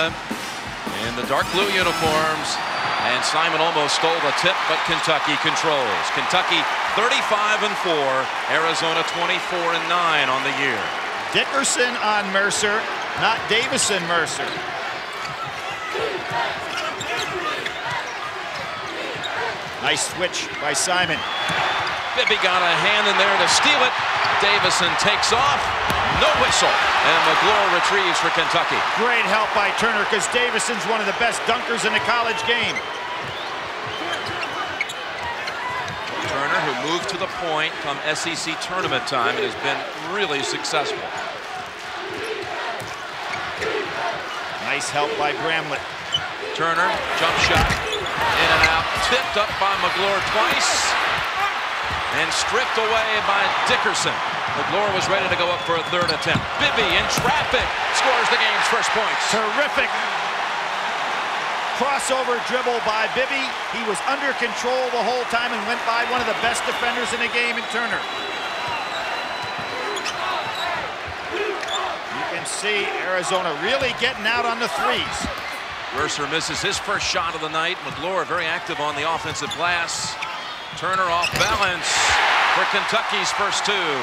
Arizona in the dark blue uniforms. And Simon almost stole the tip, but Kentucky controls. Kentucky 35-4, Arizona 24-9 on the year. Dickerson on Mercer, not Davison Mercer. Nice switch by Simon. Bibby got a hand in there to steal it. Davison takes off. No whistle. And McGlure retrieves for Kentucky. Great help by Turner, because Davison's one of the best dunkers in the college game. Turner, who moved to the point come SEC tournament time and has been really successful. Nice help by Bramlett. Turner, jump shot, in and out, tipped up by McGlure twice, and stripped away by Dickerson. McGlure was ready to go up for a third attempt. Bibby in traffic scores the game's first points. Terrific crossover dribble by Bibby. He was under control the whole time and went by one of the best defenders in the game in Turner. You can see Arizona really getting out on the threes. Mercer misses his first shot of the night. McGlure very active on the offensive glass. Turner off balance for Kentucky's first two.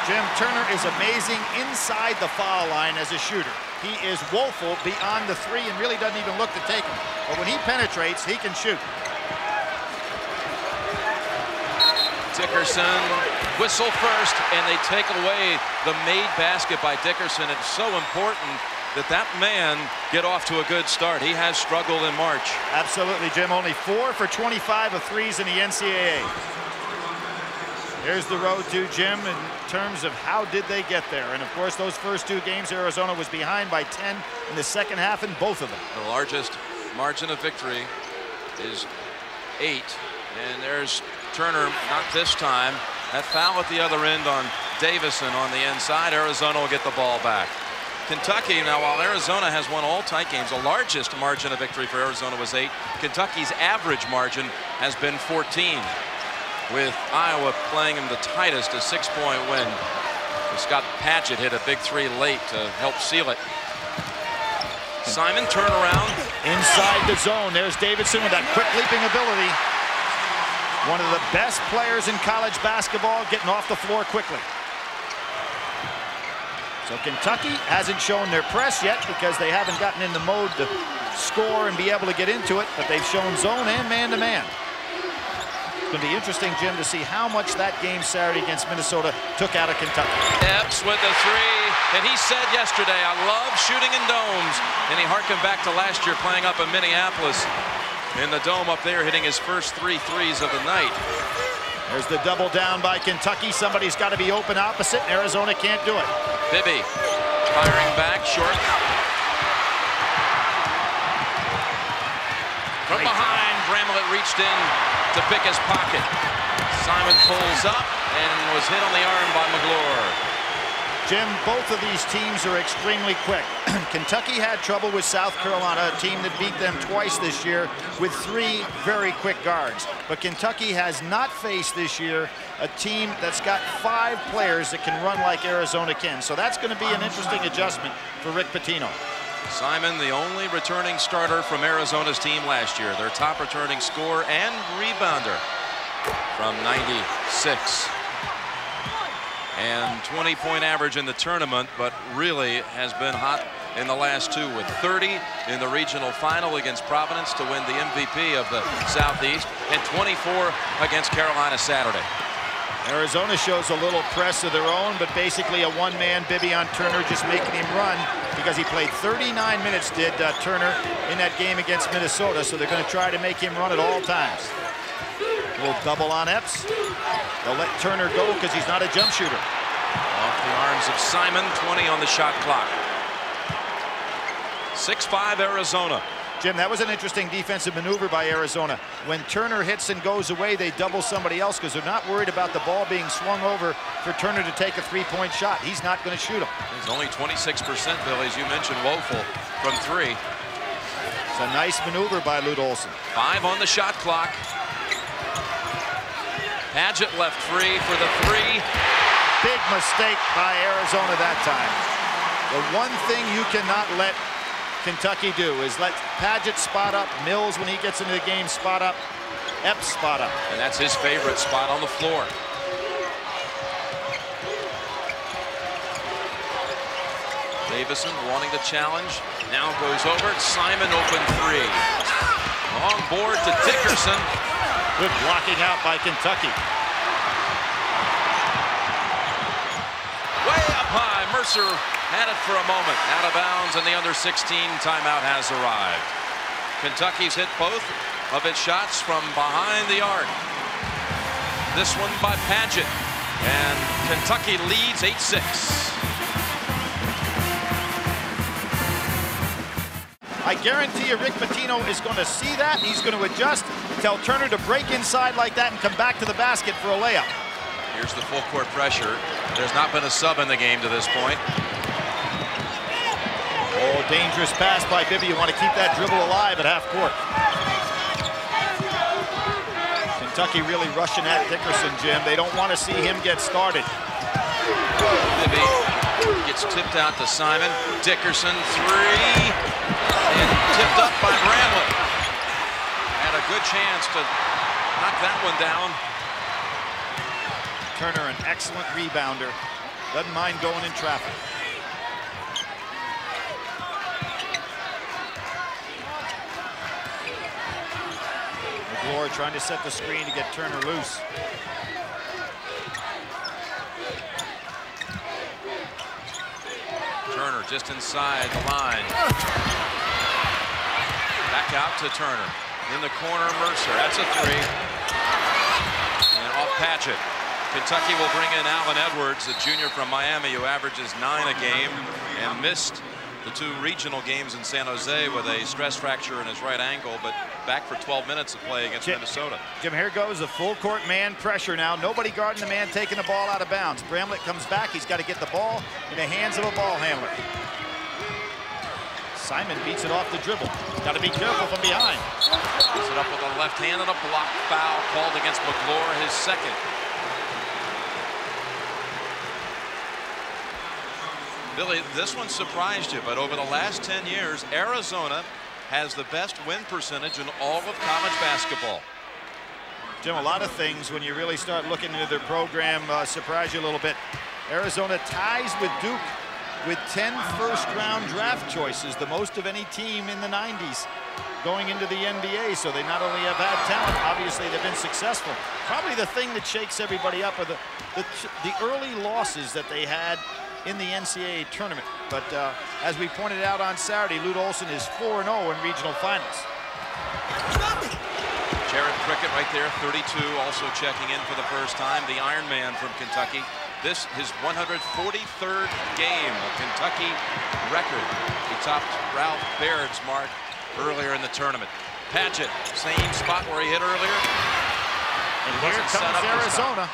Jim, Turner is amazing inside the foul line as a shooter. He is woeful beyond the three and really doesn't even look to take him. But when he penetrates, he can shoot. Dickerson, whistle first, and they take away the made basket by Dickerson. It's so important that man get off to a good start. He has struggled in March. Absolutely, Jim. Only 4 for 25 of threes in the NCAA. Here's the road to Jim in terms of how did they get there. And of course, those first two games, Arizona was behind by 10 in the second half in both of them. The largest margin of victory is 8. And there's Turner, not this time. That foul at the other end on Davison on the inside. Arizona will get the ball back. Kentucky, now while Arizona has won all tight games, the largest margin of victory for Arizona was 8. Kentucky's average margin has been 14, with Iowa playing him the tightest, a 6-point win. Scott Padgett hit a big three late to help seal it. Simon turnaround. Inside the zone, there's Davidson with that quick leaping ability. One of the best players in college basketball, getting off the floor quickly. So Kentucky hasn't shown their press yet because they haven't gotten in the mode to score and be able to get into it, but they've shown zone and man-to-man. It's going to be interesting, Jim, to see how much that game Saturday against Minnesota took out of Kentucky. Epps with the three, and he said yesterday, I love shooting in domes, and he harkened back to last year playing up in Minneapolis in the dome up there, hitting his first 3 threes of the night. There's the double down by Kentucky. Somebody's got to be open opposite, and Arizona can't do it. Bibby firing back, short. From behind, Bramlett reached in to pick his pocket. Simon pulls up and was hit on the arm by McGlure. Jim, both of these teams are extremely quick. Kentucky had trouble with South Carolina, a team that beat them twice this year with 3 very quick guards. But Kentucky has not faced this year a team that's got 5 players that can run like Arizona can. So that's going to be an interesting adjustment for Rick Pitino. Simon, the only returning starter from Arizona's team last year, their top returning scorer and rebounder from '96. And 20-point average in the tournament, but really has been hot in the last 2 with 30 in the regional final against Providence to win the MVP of the Southeast, and 24 against Carolina Saturday. Arizona shows a little press of their own, but basically a one-man Bibby on Turner, just making him run because he played 39 minutes, did Turner, in that game against Minnesota, so they're going to try to make him run at all times. A little double on Epps. They'll let Turner go because he's not a jump shooter. Off the arms of Simon, 20 on the shot clock. 6-5 Arizona. Jim, that was an interesting defensive maneuver by Arizona. When Turner hits and goes away, they double somebody else because they're not worried about the ball being swung over for Turner to take a 3-point shot. He's not going to shoot him. He's only 26%, Bill, as you mentioned, woeful from 3. It's a nice maneuver by Lute Olson. 5 on the shot clock. Padgett left free for the 3. Big mistake by Arizona that time. The one thing you cannot let Kentucky do is let Padgett spot up, Mills when he gets into the game spot up, Epps spot up. And that's his favorite spot on the floor. Davison wanting to challenge, now goes over, Simon open three. Long board to Dickerson. Good blocking out by Kentucky. Way up high, Mercer had it for a moment, out of bounds, and the under-16 timeout has arrived. Kentucky's hit both of its shots from behind the arc. This one by Padgett, and Kentucky leads 8-6. I guarantee you Rick Pitino is going to see that. He's going to adjust, tell Turner to break inside like that and come back to the basket for a layup. Here's the full court pressure. There's not been a sub in the game to this point. Oh, dangerous pass by Bibby. You want to keep that dribble alive at half court. Kentucky really rushing at Dickerson, Jim. They don't want to see him get started. Bibby gets tipped out to Simon. Dickerson, three. And tipped up by Bramlett. Had a good chance to knock that one down. Turner, an excellent rebounder. Doesn't mind going in traffic. McGlure trying to set the screen to get Turner loose. Turner just inside the line. Back out to Turner. In the corner, Mercer. That's a three. And off Padgett. Kentucky will bring in Allen Edwards, a junior from Miami who averages 9 a game and missed the 2 regional games in San Jose with a stress fracture in his right ankle, but back for 12 minutes of play against Minnesota. Jim, here goes the full court man pressure now. Nobody guarding the man taking the ball out of bounds. Bramlett comes back. He's got to get the ball in the hands of a ball handler. Simon beats it off the dribble. Got to be careful from behind. Beats it up with a left hand and a block foul called against McGlure, his second. Billy, this one surprised you, but over the last 10 years, Arizona has the best win percentage in all of college basketball. Jim, a lot of things when you really start looking into their program surprise you a little bit. Arizona ties with Duke with 10 first-round draft choices, the most of any team in the 90s going into the NBA. So they not only have had talent, obviously they've been successful. Probably the thing that shakes everybody up are the early losses that they had in the NCAA tournament. But as we pointed out on Saturday, Lute Olson is 4-0 in regional finals. Jared Prickett right there, 32, also checking in for the first time. The Iron Man from Kentucky. This his 143rd game, a Kentucky record. He topped Ralph Baird's mark earlier in the tournament. Padgett, same spot where he hit earlier. And here comes Arizona.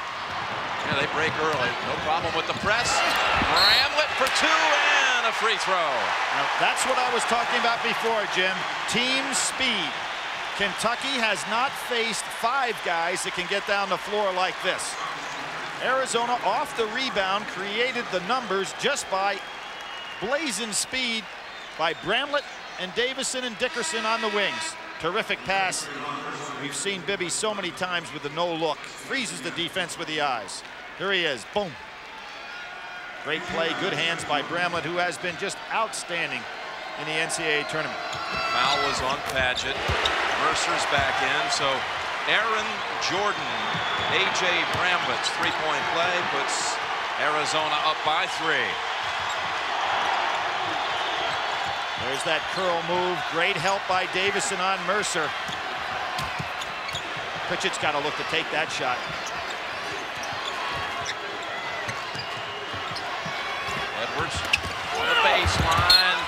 Yeah, they break early. No problem with the press. Bramlett for 2 and a free throw. Now, that's what I was talking about before, Jim. Team speed. Kentucky has not faced 5 guys that can get down the floor like this. Arizona off the rebound created the numbers just by blazing speed by Bramlett and Davison and Dickerson on the wings. Terrific pass. We've seen Bibby so many times with the no look. Freezes the defense with the eyes. Here he is. Boom. Great play. Good hands by Bramlett, who has been just outstanding in the NCAA tournament. Foul was on Padgett. Mercer's back in. So Aaron Jordan, A.J. Bramlett's three-point play puts Arizona up by 3. There's that curl move. Great help by Davison on Mercer. Pritchett's got to look to take that shot. Edwards on the baseline.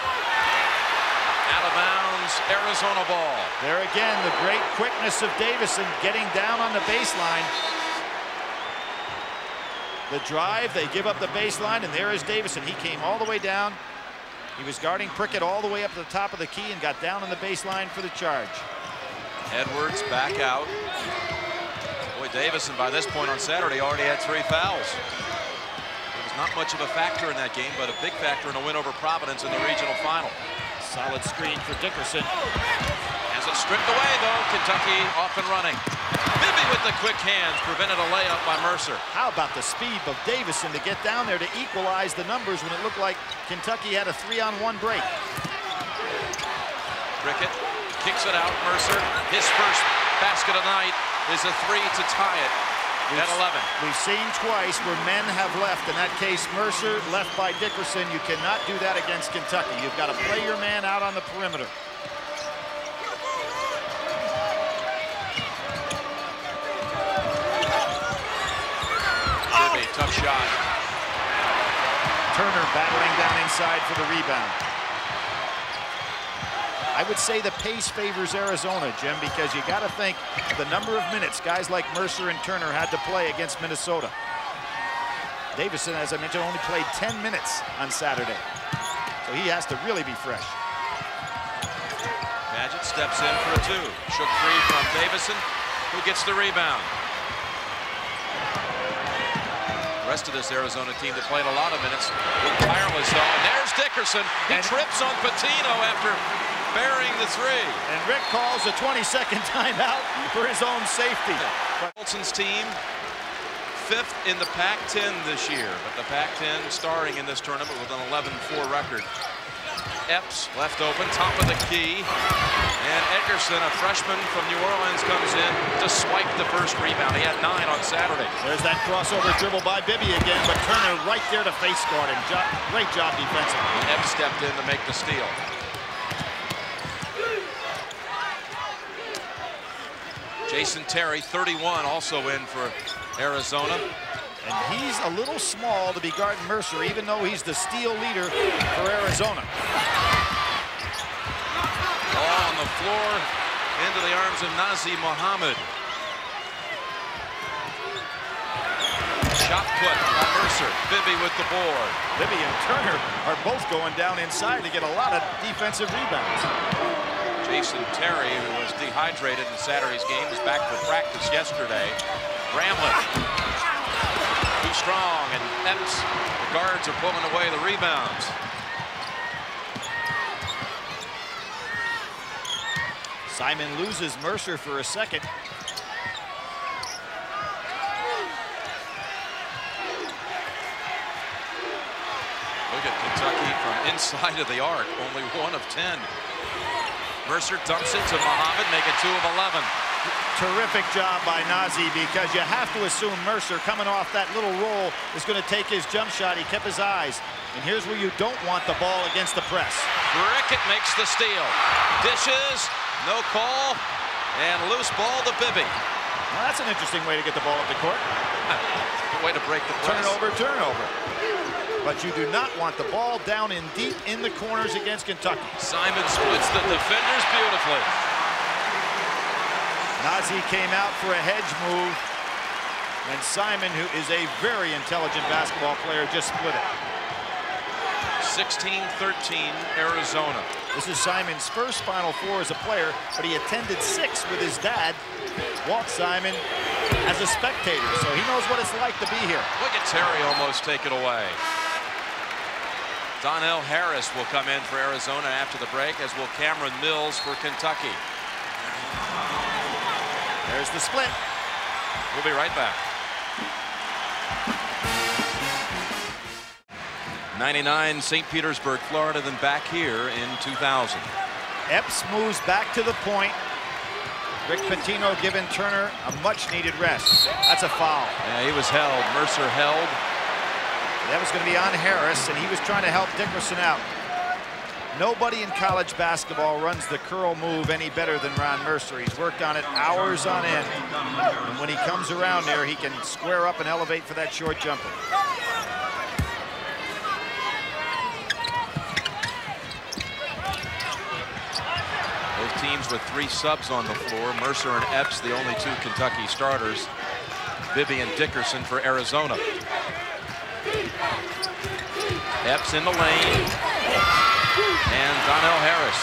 Out of bounds, Arizona ball. There again, the great quickness of Davison getting down on the baseline. The drive, they give up the baseline, and there is Davison. He came all the way down. He was guarding Prickett all the way up to the top of the key and got down on the baseline for the charge. Edwards back out. Boy, Davison by this point on Saturday already had 3 fouls. It was not much of a factor in that game, but a big factor in a win over Providence in the regional final. Solid screen for Dickerson. Has it stripped away, though. Kentucky off and running. Bibby with the quick hands prevented a layup by Mercer. How about the speed of Davison to get down there to equalize the numbers when it looked like Kentucky had a 3-on-1 break. Rickett kicks it out. Mercer, his first basket of the night, is a 3 to tie it at 11. We've seen twice where men have left. In that case, Mercer left by Dickerson. You cannot do that against Kentucky. You've got to play your man out on the perimeter. Bibby, tough shot. Turner battling down inside for the rebound. I would say the pace favors Arizona, Jim, because you got to think of the number of minutes guys like Mercer and Turner had to play against Minnesota. Davison, as I mentioned, only played 10 minutes on Saturday, so he has to really be fresh. Padgett steps in for a 2. Shook free from Davison, who gets the rebound. The rest of this Arizona team that played a lot of minutes were tireless, though. And there's Dickerson. He trips on Patino after burying the 3. And Rick calls a 20-second timeout for his own safety. Wilson's team 5th in the Pac-10 this year, but the Pac-10 starring in this tournament with an 11-4 record. Epps left open, top of the key, and Edgerson, a freshman from New Orleans, comes in to swipe the first rebound. He had 9 on Saturday. There's that crossover dribble by Bibby again, but Turner right there to face guard him. Great job defensively. Epps stepped in to make the steal. Jason Terry, 31, also in for Arizona. And he's a little small to be guarding Mercer, even though he's the steal leader for Arizona. Ball on the floor, into the arms of Nazi Mohammed. Shot put by Mercer. Bibby with the board. Bibby and Turner are both going down inside to get a lot of defensive rebounds. Jason Terry, who was dehydrated in Saturday's game, was back for practice yesterday. Bramlett. Too strong, and Epps, the guards are pulling away the rebounds. Simon loses Mercer for a second. Look at Kentucky from inside of the arc, only 1 of 10. Mercer dumps it to Mohammed, make it 2 of 11. Terrific job by Nazi, because you have to assume Mercer, coming off that little roll, is going to take his jump shot. He kept his eyes. And here's where you don't want the ball against the press. Rickett makes the steal. Dishes, no call, and loose ball to Bibby. Well, that's an interesting way to get the ball up the court. Good way to break the press. Turnover. But you do not want the ball down in deep in the corners against Kentucky. Simon splits the defenders beautifully. Nazi came out for a hedge move, and Simon, who is a very intelligent basketball player, just split it. 16-13 Arizona. This is Simon's first Final Four as a player, but he attended 6 with his dad, Walt Simon, as a spectator, so he knows what it's like to be here. Look at Terry almost take it away. Donnell Harris will come in for Arizona after the break, as will Cameron Mills for Kentucky. There's the split. We'll be right back. 99 St. Petersburg, Florida, then back here in 2000. Epps moves back to the point. Rick Pitino giving Turner a much-needed rest. That's a foul. Yeah, he was held. Mercer held. That was going to be on Harris, and he was trying to help Dickerson out. Nobody in college basketball runs the curl move any better than Ron Mercer. He's worked on it hours on end. And when he comes around there, he can square up and elevate for that short jumper. Both teams with 3 subs on the floor. Mercer and Epps, the only 2 Kentucky starters. Bibby and Dickerson for Arizona. Epps in the lane. And Donnell Harris.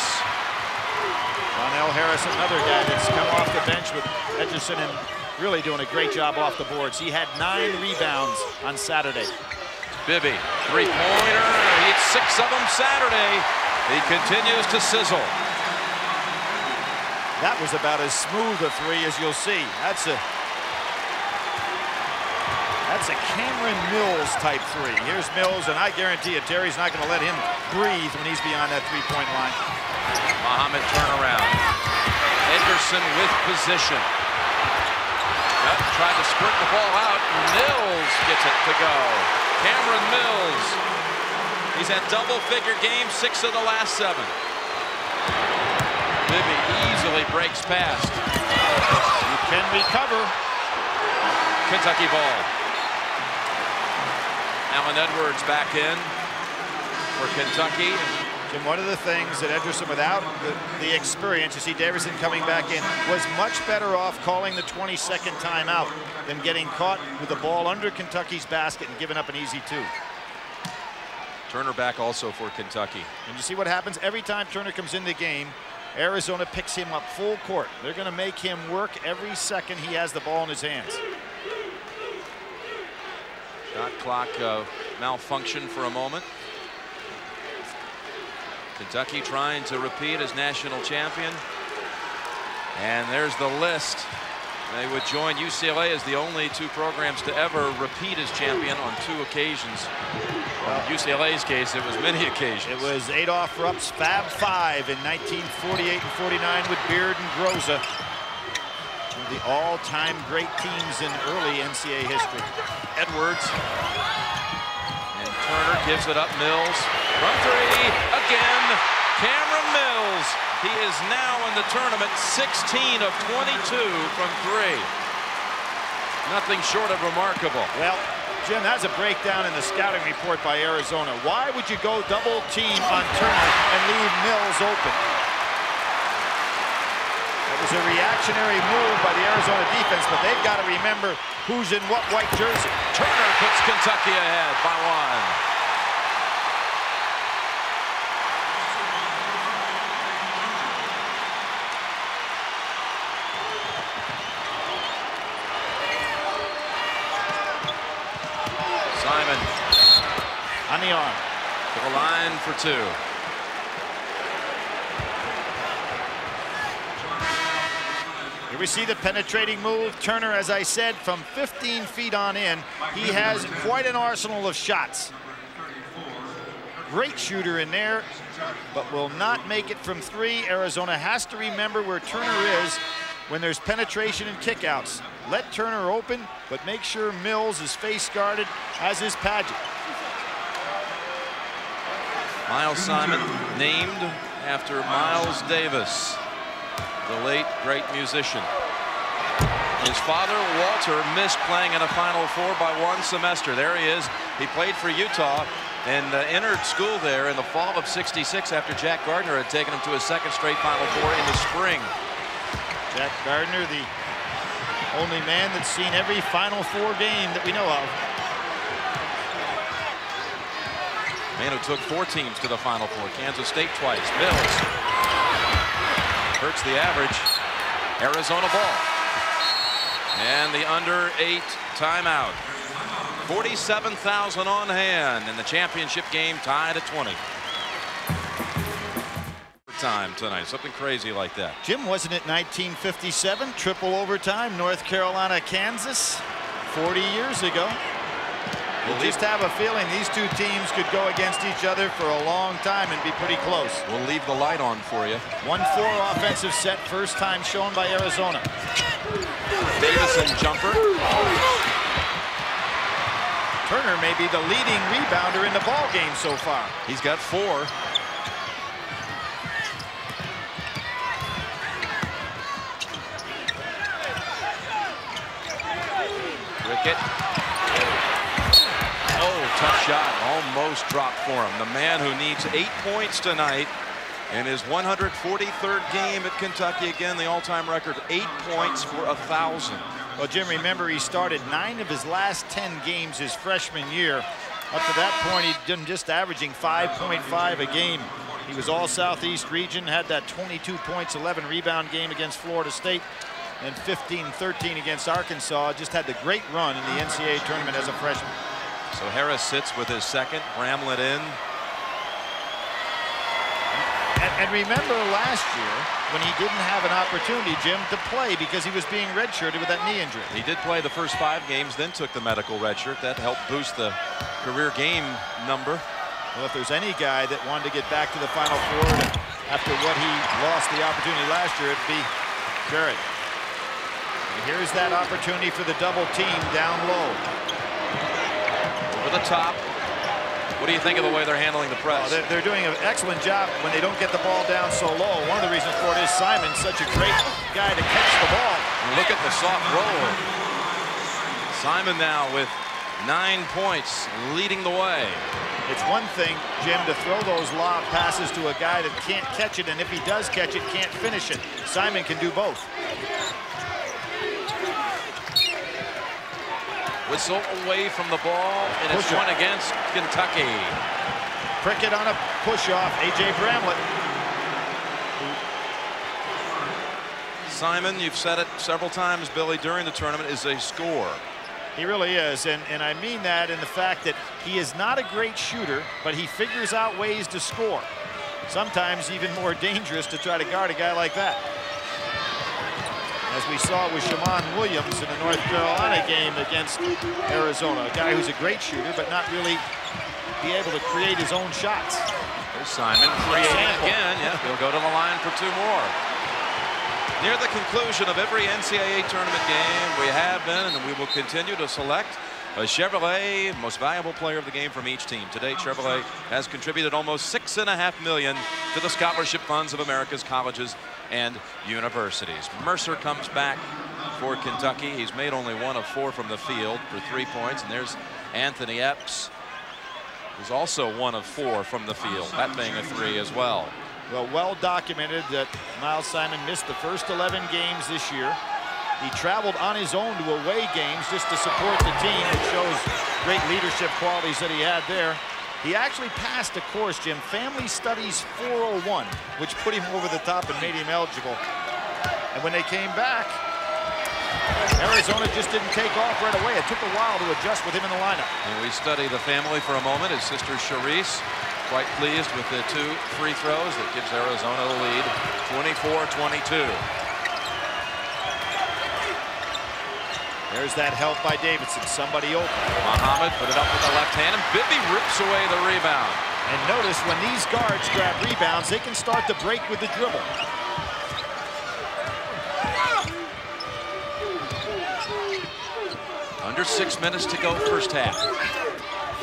Donnell Harris, another guy that's come off the bench with Edgerson and really doing a great job off the boards. He had 9 rebounds on Saturday. Bibby, 3-pointer. He had 6 of them Saturday. He continues to sizzle. That was about as smooth a three as you'll see. That's a Cameron Mills type three. Here's Mills, and I guarantee you Terry's not going to let him breathe when he's beyond that three-point line. Muhammad turnaround. Edgerson with position. Yep, tried to squirt the ball out. Mills gets it to go. Cameron Mills. He's had double-figure games, 6 of the last 7. Bibby easily breaks past. You can recover. Kentucky ball. Allen Edwards back in for Kentucky. Jim, one of the things that Edgerson, without the experience, you see Davison coming back in, was much better off calling the 22nd timeout than getting caught with the ball under Kentucky's basket and giving up an easy 2. Turner back also for Kentucky. And you see what happens every time Turner comes in the game. Arizona picks him up full court. They're going to make him work every second he has the ball in his hands. Shot clock malfunction for a moment. Kentucky trying to repeat as national champion. And there's the list. They would join UCLA as the only 2 programs to ever repeat as champion on 2 occasions. Well, in UCLA's case, it was many occasions. It was Adolph Rupp's Fab Five in 1948 and 49 with Beard and Groza. One of the all-time great teams in early NCAA history. Edwards. And Turner gives it up. Mills from 3 again. Cameron Mills. He is now in the tournament 16 of 22 from 3. Nothing short of remarkable. Well, Jim, that's a breakdown in the scouting report by Arizona. Why would you go double team on Turner and leave Mills open? It was a reactionary move by the Arizona defense, but they've got to remember who's in what white jersey. Turner puts Kentucky ahead by 1. Simon on the arm to the line for 2. Here we see the penetrating move. Turner, as I said, from 15 feet on in, he has quite an arsenal of shots. Great shooter in there, but will not make it from 3. Arizona has to remember where Turner is when there's penetration and kickouts. Let Turner open, but make sure Mills is face guarded, as is Padgett. Miles Simon named after Miles Davis, the late great musician. His father, Walter, missed playing in a Final Four by 1 semester. There he is. He played for Utah and entered school there in the fall of '66 after Jack Gardner had taken him to his 2nd straight Final Four in the spring. Jack Gardner, the only man that's seen every Final Four game that we know of. Man who took 4 teams to the Final Four. Kansas State twice. Mills hurts the average. Arizona ball. And the under 8 timeout. 47,000 on hand in the championship game, tied at 20. Time tonight, something crazy like that. Jim, wasn't it 1957? Triple overtime, North Carolina, Kansas, 40 years ago. You just have a feeling these 2 teams could go against each other for a long time and be pretty close. We'll leave the light on for you. 1-4 offensive set, first time shown by Arizona. Davison jumper. Turner may be the leading rebounder in the ball game so far. He's got 4. Rickett. Oh, tough shot. Almost dropped for him. The man who needs 8 points tonight in his 143rd game at Kentucky. Again, the all-time record, 8 points for 1,000. Well, Jim, remember he started 9 of his last 10 games his freshman year. Up to that point, he'd been just averaging 5.5 a game. He was all Southeast region, had that 22 points, 11 rebound game against Florida State, and 15-13 against Arkansas. Just had the great run in the NCAA tournament as a freshman. So Harris sits with his second. Bramlett in. And remember last year when he didn't have an opportunity, Jim, to play because he was being redshirted with that knee injury. He did play the first 5 games, then took the medical redshirt. That helped boost the career game number. Well, if there's any guy that wanted to get back to the Final Four after what he lost the opportunity last year, it'd be Jarrett. And here's that opportunity for the double team down low. Over the top. What do you think of the way they're handling the press? Oh, they're doing an excellent job when they don't get the ball down so low. One of the reasons for it is Simon's such a great guy to catch the ball. And look at the soft roll. Simon now with 9 points, leading the way. It's one thing, Jim, to throw those lob passes to a guy that can't catch it, and if he does catch it, can't finish it. Simon can do both. Whistle away from the ball, and it's one against Kentucky. Prickett on a push-off, A.J. Bramlett. Simon, you've said it several times, Billy, during the tournament, is a scorer. He really is, and I mean that in the fact that he is not a great shooter, but he figures out ways to score. Sometimes even more dangerous to try to guard a guy like that. As we saw with Shammond Williams in the North Carolina game against Arizona, a guy who's a great shooter, but not really be able to create his own shots. There's Simon creating again. Yeah, he'll go to the line for 2 more. Near the conclusion of every NCAA tournament game, we have been and we will continue to select a Chevrolet most valuable player of the game from each team. Today, Chevrolet has contributed almost $6.5 million to the scholarship funds of America's colleges and universities. Mercer comes back for Kentucky. He's made only 1 of 4 from the field for 3 points. And there's Anthony Epps, who's also 1 of 4 from the field, that being a 3 as well. Well documented that Miles Simon missed the first 11 games this year. He traveled on his own to away games just to support the team, which shows great leadership qualities that he had there. He actually passed a course, Jim, Family Studies 401, which put him over the top and made him eligible. And when they came back, Arizona just didn't take off right away. It took a while to adjust with him in the lineup. And we study the family for a moment. His sister Charisse, quite pleased with the 2 free throws that gives Arizona the lead, 24-22. There's that help by Davidson. Somebody open. Muhammad put it up with the left hand, and Bibby rips away the rebound. And notice when these guards grab rebounds, they can start to break with the dribble. Under 6 minutes to go, first half.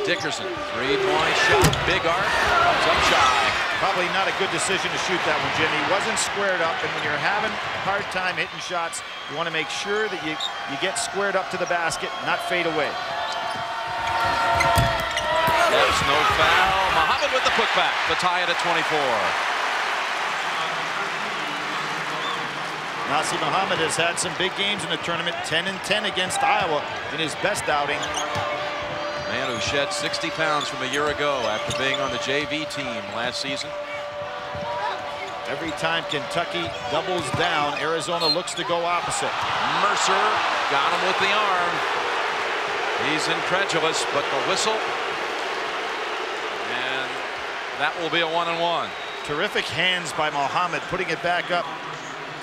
Dickerson, 3-point shot, big arc, comes up shy. Probably not a good decision to shoot that one, Jim. He wasn't squared up, and when you're having a hard time hitting shots, you want to make sure that you get squared up to the basket, not fade away. There's no foul. Muhammad with the putback to tie it at 24. Nasir Muhammad has had some big games in the tournament, 10-10 against Iowa in his best outing. Man who shed 60 pounds from a year ago after being on the JV team last season. Every time Kentucky doubles down, Arizona looks to go opposite. Mercer got him with the arm. He's incredulous, but the whistle. And that will be a 1-and-1. Terrific hands by Muhammad, putting it back up.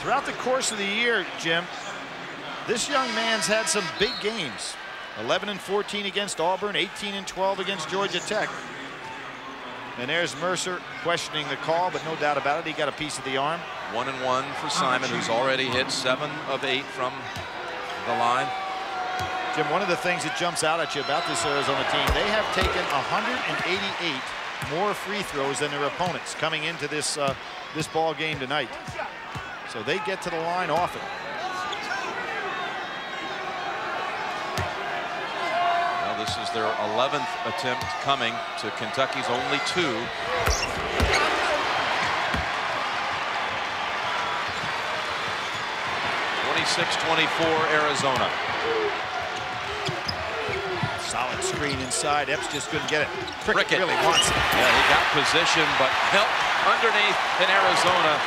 Throughout the course of the year, Jim, this young man's had some big games. 11-14 against Auburn, 18-12 against Georgia Tech. And there's Mercer questioning the call, but no doubt about it, he got a piece of the arm. 1-and-1 for Simon, who's already hit 7 of 8 from the line. Jim, one of the things that jumps out at you about this Arizona team, they have taken 188 more free throws than their opponents coming into this this ball game tonight. So they get to the line often. This is their 11th attempt coming to Kentucky's only 2. 26-24 Arizona. Solid screen inside. Epps just couldn't get it. Prickett really wants it. Yeah, he got position, but help underneath in Arizona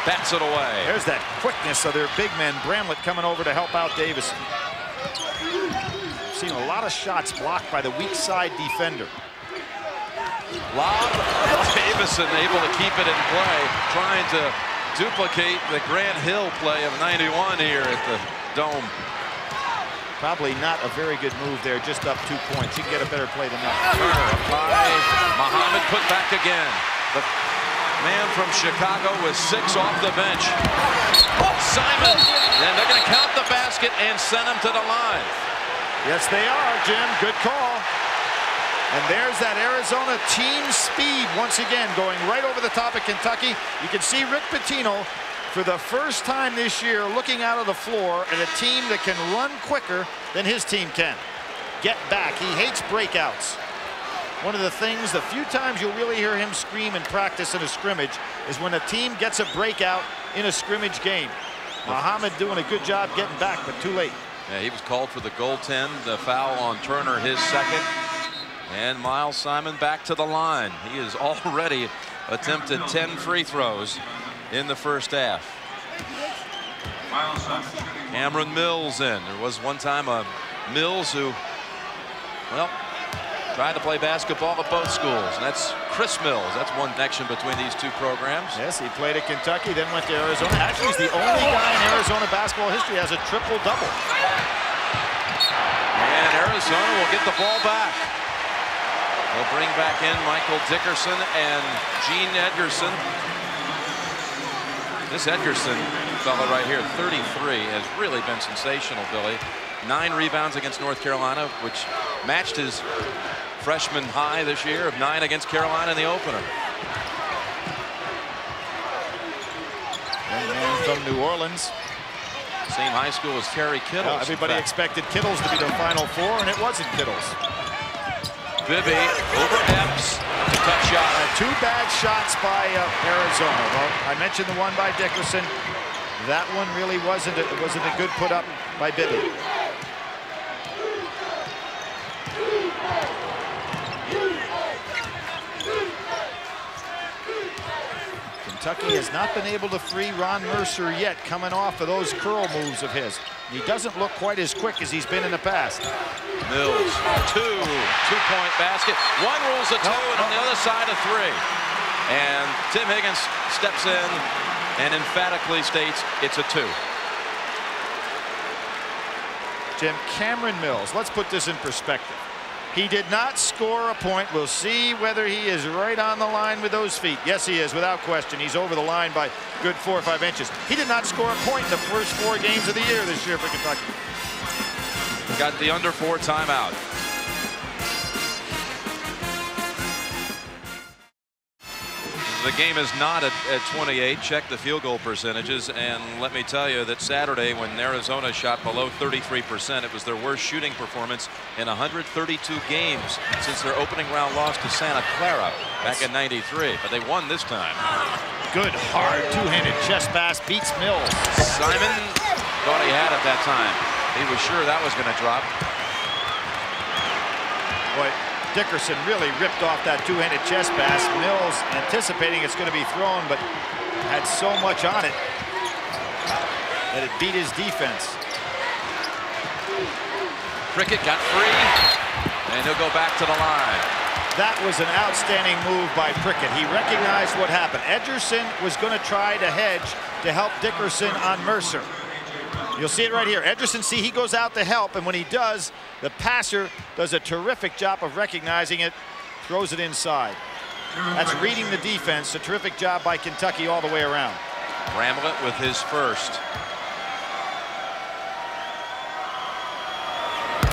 bats it away. There's that quickness of their big men. Bramlett coming over to help out Davison. Seen a lot of shots blocked by the weak side defender. Lob. Davison able to keep it in play, trying to duplicate the Grant Hill play of 91 here at the Dome. Probably not a very good move there, just up 2 points. You can get a better play than that. Turner up high. Muhammad put back again. The man from Chicago with 6 off the bench. Simon. And they're going to count the basket and send him to the line. Yes, they are, Jim. Good call. And there's that Arizona team speed once again going right over the top of Kentucky. You can see Rick Pitino for the first time this year looking out of the floor at a team that can run quicker than his team can. Get back. He hates breakouts. One of the things, the few times you'll really hear him scream in practice in a scrimmage is when a team gets a breakout in a scrimmage game. Muhammad doing a good job getting back, but too late. Yeah, he was called for the goaltend, the foul on Turner, his second. And Miles Simon back to the line. He has already attempted 10 free throws in the first half. Cameron Mills in. There was one time a Mills who, well, tried to play basketball at both schools. And that's Chris Mills. That's one connection between these two programs. Yes, he played at Kentucky, then went to Arizona. Actually, he's the only guy in Arizona basketball history who has a triple-double. And Arizona will get the ball back. They'll bring back in Michael Dickerson and Gene Edgerson. This Edgerson fella right here, 33, has really been sensational, Billy. 9 rebounds against North Carolina, which matched his freshman high this year of 9 against Carolina in the opener. Young man from New Orleans. Same high school as Terry Kittles. Everybody expected Kittles to be the Final Four, and it wasn't Kittles. Bibby over Epps. That's a tough shot. 2 bad shots by Arizona. Well, I mentioned the one by Dickerson. That one really wasn't a good put up by Bibby. Kentucky has not been able to free Ron Mercer yet, coming off of those curl moves of his. He doesn't look quite as quick as he's been in the past. Mills, 2-point basket. One rules a 2, and on the other side a 3. And Tim Higgins steps in and emphatically states it's a 2. Jim, Cameron Mills, let's put this in perspective. He did not score a point. We'll see whether he is right on the line with those feet. Yes, he is, without question. He's over the line by good 4 or 5 inches. He did not score a point in the first 4 games of the year this year for Kentucky. Got the under 4 timeout. The game is not at 28. Check the field goal percentages, and let me tell you that Saturday, when Arizona shot below 33%, it was their worst shooting performance in 132 games since their opening round loss to Santa Clara back in '93. But they won this time. Good hard 2-handed chest pass beats Mills. Simon thought he had it that time. He was sure that was going to drop. Boy, Dickerson really ripped off that 2-handed chest pass. Mills anticipating it's going to be thrown, but had so much on it that it beat his defense. Prickett got free, and he'll go back to the line. That was an outstanding move by Prickett. He recognized what happened. Edgerson was going to try to hedge to help Dickerson on Mercer. You'll see it right here. Edgerson, see, he goes out to help, and when he does, the passer does a terrific job of recognizing it, throws it inside. That's reading the defense. A terrific job by Kentucky all the way around. Bramlett with his first.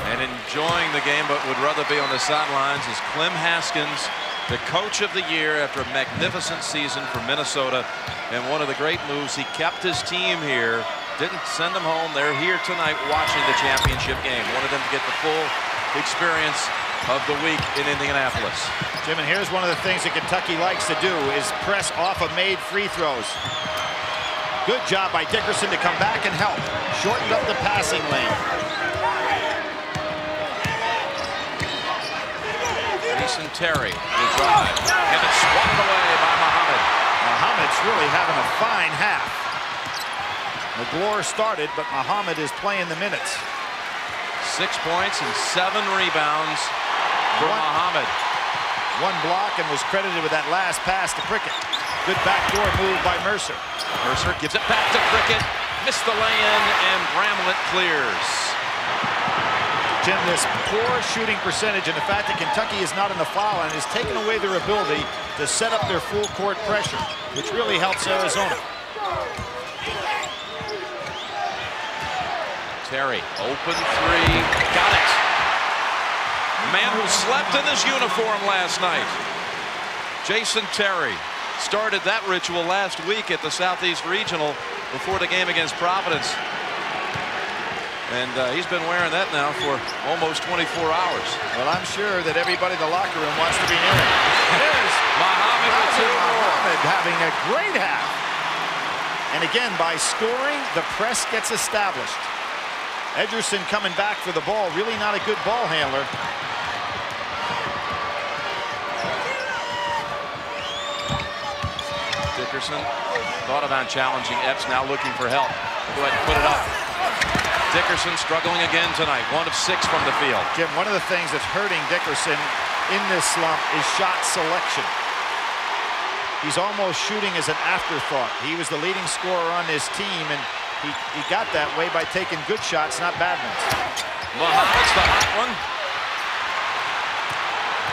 And enjoying the game, but would rather be on the sidelines, is Clem Haskins, the coach of the year after a magnificent season for Minnesota. And one of the great moves, he kept his team here. Didn't send them home. They're here tonight watching the championship game. Wanted them to get the full experience of the week in Indianapolis. Jim, and here's one of the things that Kentucky likes to do is press off of made free throws. Good job by Dickerson to come back and help. Shortened up the passing lane. Jason Terry will drive. And it's swatted away by Muhammad. Muhammad's really having a fine half. McGlure started, but Muhammad is playing the minutes. 6 points and 7 rebounds for Muhammad. one block and was credited with that last pass to Prickett. Good backdoor move by Mercer. Mercer gives it back to Prickett. Missed the lay-in, and Bramlett clears. Jim, this poor shooting percentage and the fact that Kentucky is not in the foul line has taken away their ability to set up their full court pressure, which really helps Arizona. Terry, open three, got it. Man who slept in his uniform last night. Jason Terry started that ritual last week at the Southeast Regional before the game against Providence. And he's been wearing that now for almost 24 hours. Well, I'm sure that everybody in the locker room wants to be near him. There's Muhammad with two more. Having a great half. And again, by scoring, the press gets established. Ederson coming back for the ball. Really not a good ball handler. Dickerson thought about challenging Epps, now looking for help. Go ahead and put it up. Dickerson struggling again tonight, 1 of 6 from the field. Jim, one of the things that's hurting Dickerson in this slump is shot selection. He's almost shooting as an afterthought. He was the leading scorer on this team, and he got that way by taking good shots, not bad ones. Muhammad's the hot one.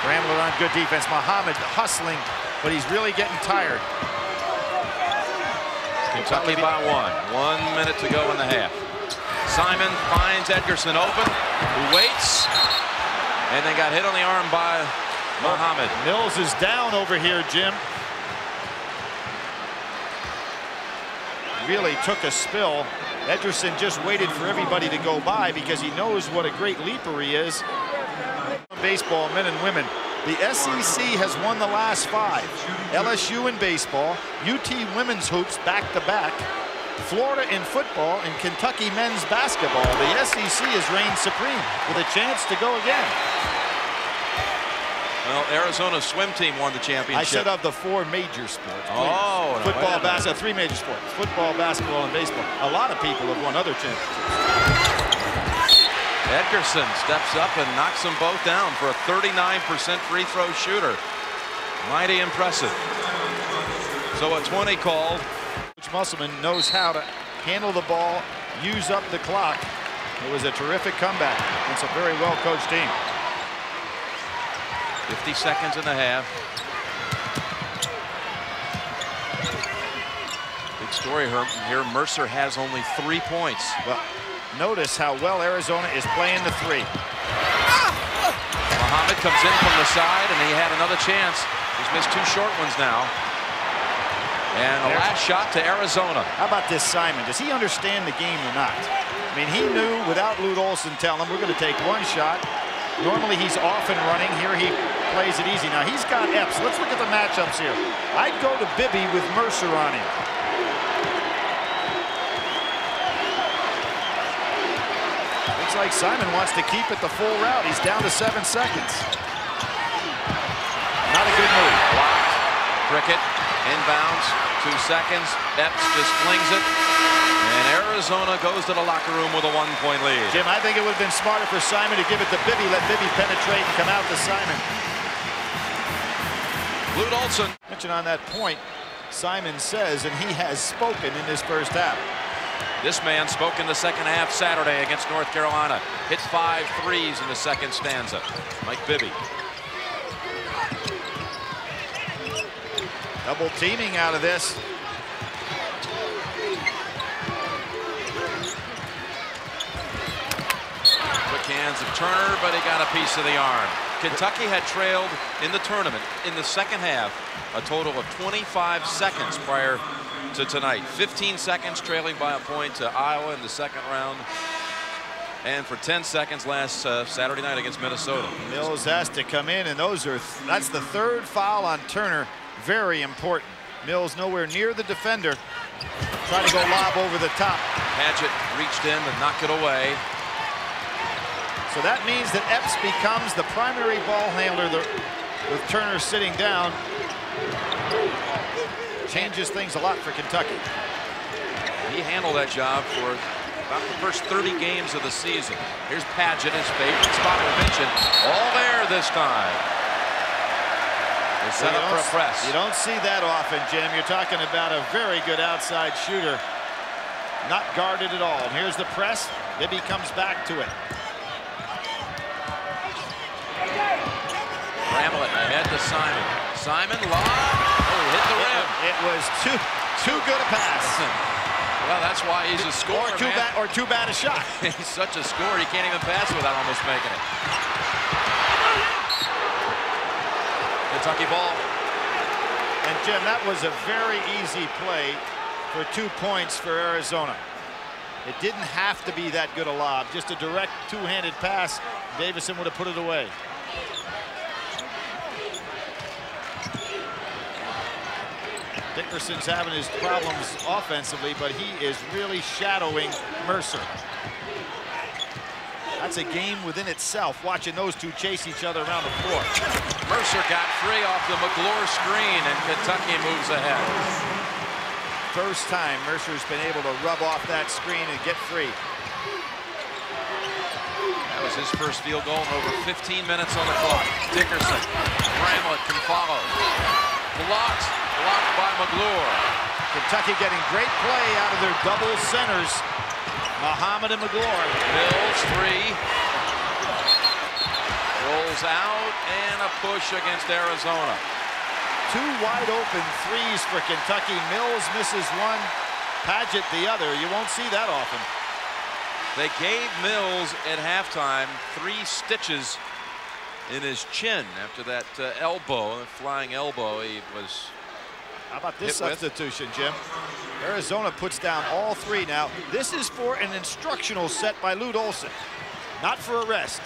Bramlett on good defense. Muhammad hustling, but he's really getting tired. Kentucky by 1. 1 minute to go in the half. Simon finds Edgerson open, who waits, and then got hit on the arm by Muhammad. Mills is down over here, Jim. Really took a spill. Ederson just waited for everybody to go by because he knows what a great leaper he is. Baseball, men and women. The SEC has won the last 5. LSU in baseball, UT women's hoops back-to-back, Florida in football, and Kentucky men's basketball. The SEC has reigned supreme with a chance to go again. Well, Arizona's swim team won the championship. I said of the 4 major sports. Oh, no, football, basketball, 3 major sports. Football, basketball, and baseball. A lot of people have won other championships. Edgerson steps up and knocks them both down for a 39% free throw shooter. Mighty impressive. So a 20 call. Coach Musselman knows how to handle the ball, use up the clock. It was a terrific comeback. It's a very well-coached team. 50 seconds in the half. Big story here. Mercer has only 3 points. Well, notice how well Arizona is playing the 3. Muhammad comes in from the side, and he had another chance. He's missed 2 short ones now. And a last shot to Arizona. How about this Simon? Does he understand the game or not? I mean, he knew without Lute Olson telling him we're going to take 1 shot. Normally he's off and running. Here he plays it easy. Now he's got Epps. Let's look at the matchups here. I'd go to Bibby with Mercer on him. Looks like Simon wants to keep it the full route. He's down to 7 seconds. Not a good move. Blocked. Prickett inbounds. 2 seconds. Epps just flings it. And Arizona goes to the locker room with a 1-point lead. Jim, I think it would have been smarter for Simon to give it to Bibby, let Bibby penetrate and come out to Simon. Lute Olson. Mention on that point, Simon says, and he has spoken in this first half. This man spoke in the second half Saturday against North Carolina. Hits 5 threes in the second stanza. Mike Bibby. Double teaming out of this. Quick hands of Turner, but he got a piece of the arm. Kentucky had trailed in the tournament in the second half a total of 25 seconds prior to tonight. 15 seconds trailing by a point to Iowa in the second round. And for 10 seconds last Saturday night against Minnesota. Mills has to come in, and that's the 3rd foul on Turner. Very important. Mills nowhere near the defender. Trying to go lob over the top. Padgett reached in and knocked it away. So that means that Epps becomes the primary ball handler with Turner sitting down. Changes things a lot for Kentucky. He handled that job for about the first 30 games of the season. Here's Padgett, his favorite spot to mention. All there this time. set up for a press. You don't see that often, Jim. You're talking about a very good outside shooter. Not guarded at all. And here's the press. Bibby comes back to it. Bramlett ahead to Simon. Simon lob. Oh, he hit the rim. It was too good a pass. Well, that's why he's a scorer, or too bad a shot. He's such a scorer, he can't even pass without almost making it. Kentucky ball. And Jim, that was a very easy play for 2 points for Arizona. It didn't have to be that good a lob, just a direct two-handed pass. Davison would have put it away. Dickerson's having his problems offensively, but he is really shadowing Mercer. That's a game within itself, watching those two chase each other around the floor. Mercer got free off the McGlure screen, and Kentucky moves ahead. First time Mercer's been able to rub off that screen and get free. That was his first field goal in over 15 minutes on the clock. Dickerson, Bramlett can follow. Blocked by McGlure. Kentucky getting great play out of their double centers, Muhammad and McGlure. Mills, three. Rolls out, and a push against Arizona. Two wide open threes for Kentucky. Mills misses one, Padgett the other. You won't see that often. They gave Mills at halftime 3 stitches in his chin after that elbow, the flying elbow he was. How about this substitution, Jim? Arizona puts down all 3 now. This is for an instructional set by Lute Olson, not for a rest.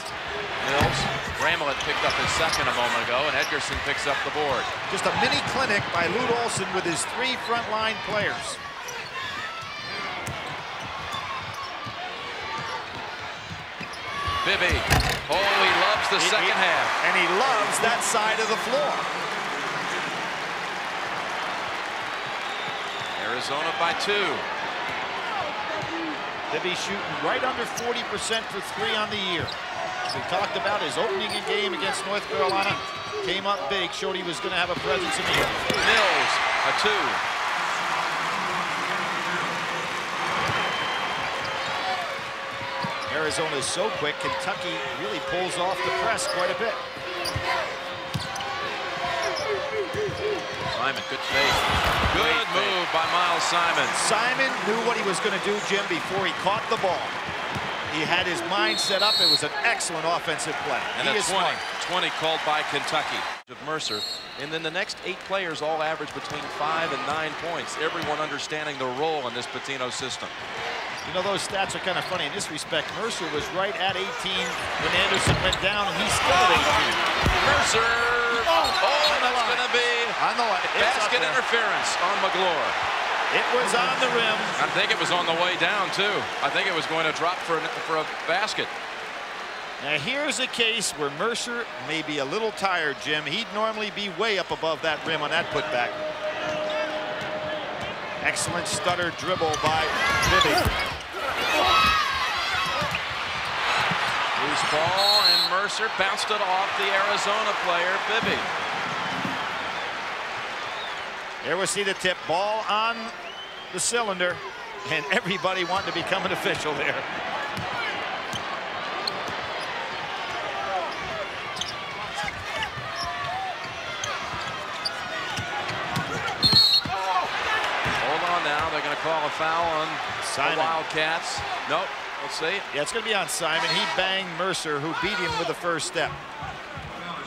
Mills, Bramlett picked up his second a moment ago, and Edgerson picks up the board. Just a mini clinic by Lute Olson with his 3 frontline players. Bibby, oh, he loves the second half. And he loves that side of the floor. Arizona by 2. Bibby shooting right under 40% for 3 on the year. As we talked about, his opening game against North Carolina came up big, showed he was going to have a presence in the year. Mills, a 2. Arizona is so quick, Kentucky really pulls off the press quite a bit. Simon, good fake. Good move by Miles Simon. Simon knew what he was going to do, Jim, before he caught the ball. He had his mind set up. It was an excellent offensive play. And a 20 called by Kentucky of Mercer. And then the next 8 players all average between 5 and 9 points. Everyone understanding their role in this Pitino system. You know, those stats are kind of funny in this respect. Mercer was right at 18 when Anderson went down, and he's still at 18. Mercer! Oh, that's going to be on the line. Basket interference on McGlure. It was on the rim. I think it was on the way down, too. I think it was going to drop for a basket. Now, here's a case where Mercer may be a little tired, Jim. He'd normally be way up above that rim on that putback. Excellent stutter dribble by Bibby. Loose ball, and Mercer bounced it off the Arizona player, Bibby. There we see the tip. Ball on the cylinder, and everybody wanting to become an official there. Now they're going to call a foul on Simon. The Wildcats. Nope, let's see. Yeah, it's going to be on Simon. He banged Mercer, who beat him with the first step.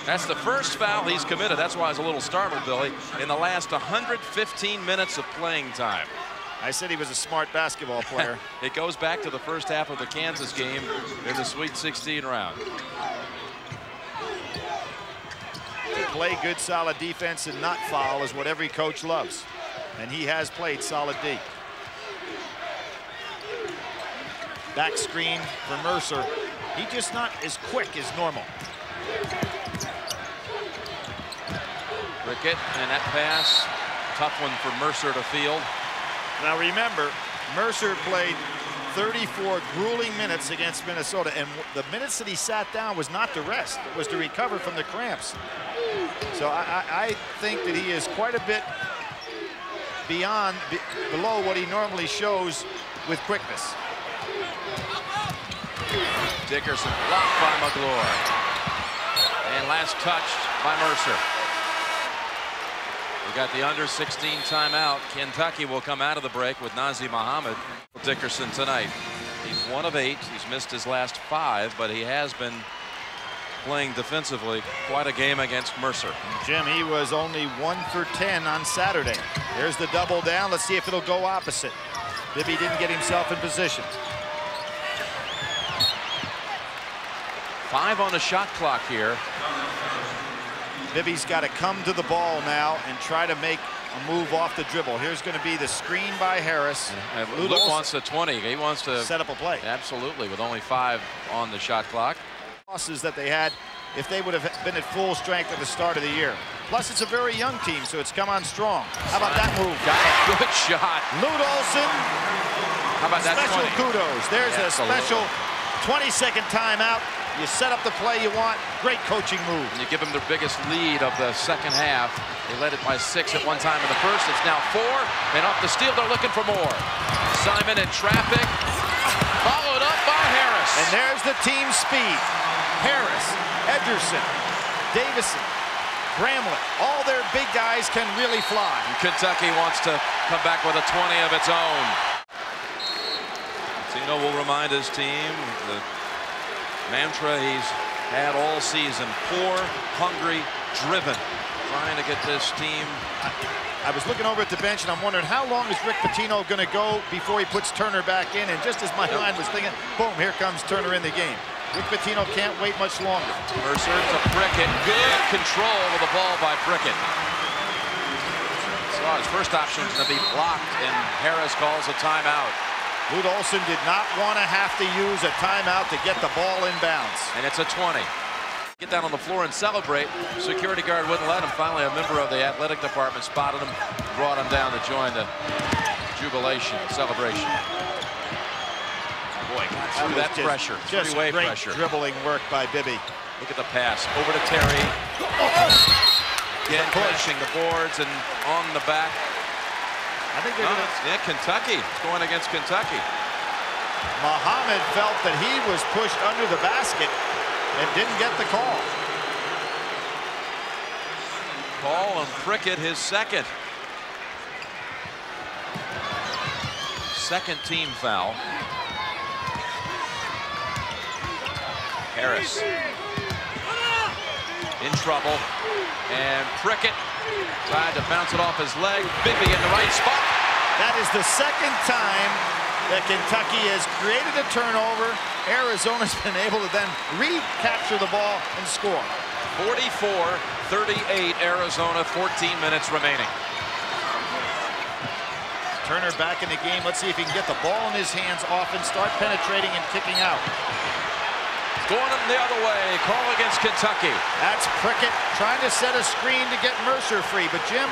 That's the first foul he's committed. That's why I was a little startled, Billy, in the last 115 minutes of playing time. I said he was a smart basketball player. It goes back to the first half of the Kansas game in the Sweet 16 round. To play good, solid defense and not foul is what every coach loves. And he has played solid D. Back screen for Mercer. He's just not as quick as normal. Rickett, and that pass, tough one for Mercer to field. Now remember, Mercer played 34 grueling minutes against Minnesota, and the minutes that he sat down was not to rest. It was to recover from the cramps. So I think that he is quite a bit below what he normally shows with quickness. Dickerson blocked by McGlure. And last touched by Mercer. We got the under 16 timeout. Kentucky will come out of the break with Nazir Muhammad. Dickerson tonight. He's 1 of 8. He's missed his last 5, but he has been playing defensively quite a game against Mercer. Jim, he was only 1 for 10 on Saturday. There's the double down. Let's see if it'll go opposite. Bibby didn't get himself in position. 5 on the shot clock here. Bibby's got to come to the ball now and try to make a move off the dribble. Here's going to be the screen by Harris. And Luke wants the 20. He wants to set up a play. Absolutely, with only 5 on the shot clock. Losses that they had if they would have been at full strength at the start of the year. Plus, it's a very young team, so it's come on strong. How about that move? Got a good shot. Lute Olson. How about that? Special 20? kudos. There's Absolutely. a special 20-second timeout. You set up the play you want. Great coaching move. And you give them their biggest lead of the second half. They led it by 6 at one time in the first. It's now 4. And off the steal, they're looking for more. Simon in traffic. Followed up by Harris. And there's the team speed. Harris, Ederson, Davison, Bramlett. All their big guys can really fly. And Kentucky wants to come back with a 20 of its own. Tino will remind his team the mantra he's had all season: poor, hungry, driven. Trying to get this team. I was looking over at the bench and I'm wondering how long is Rick Pitino going to go before he puts Turner back in, and just as my mind was thinking, boom, here comes Turner in the game. Rick Pitino can't wait much longer. Mercer to Prickett. Good control with the ball by Prickett. So his first option is going to be blocked, and Harris calls a timeout. Lute Olson did not want to have to use a timeout to get the ball in bounds. And it's a 20. Get down on the floor and celebrate. Security guard wouldn't let him. Finally, a member of the athletic department spotted him, brought him down to join the jubilation, celebration. Boy, got through that pressure. Just three-way great pressure. dribbling work by Bibby. Look at the pass. Over to Terry. Again, pushing the boards and on the back. I think they're Yeah, Kentucky. It's going against Kentucky. Muhammad felt that he was pushed under the basket and didn't get the call. Call on Prickett, his second. Second team foul. Harris in trouble, and Prickett tried to bounce it off his leg. Bibby in the right spot. That is the second time that Kentucky has created a turnover. Arizona's been able to then recapture the ball and score. 44-38 Arizona, 14 minutes remaining. Turner back in the game. Let's see if he can get the ball in his hands often, start penetrating and kicking out. Going the other way, call against Kentucky. That's Prickett trying to set a screen to get Mercer free. But Jim,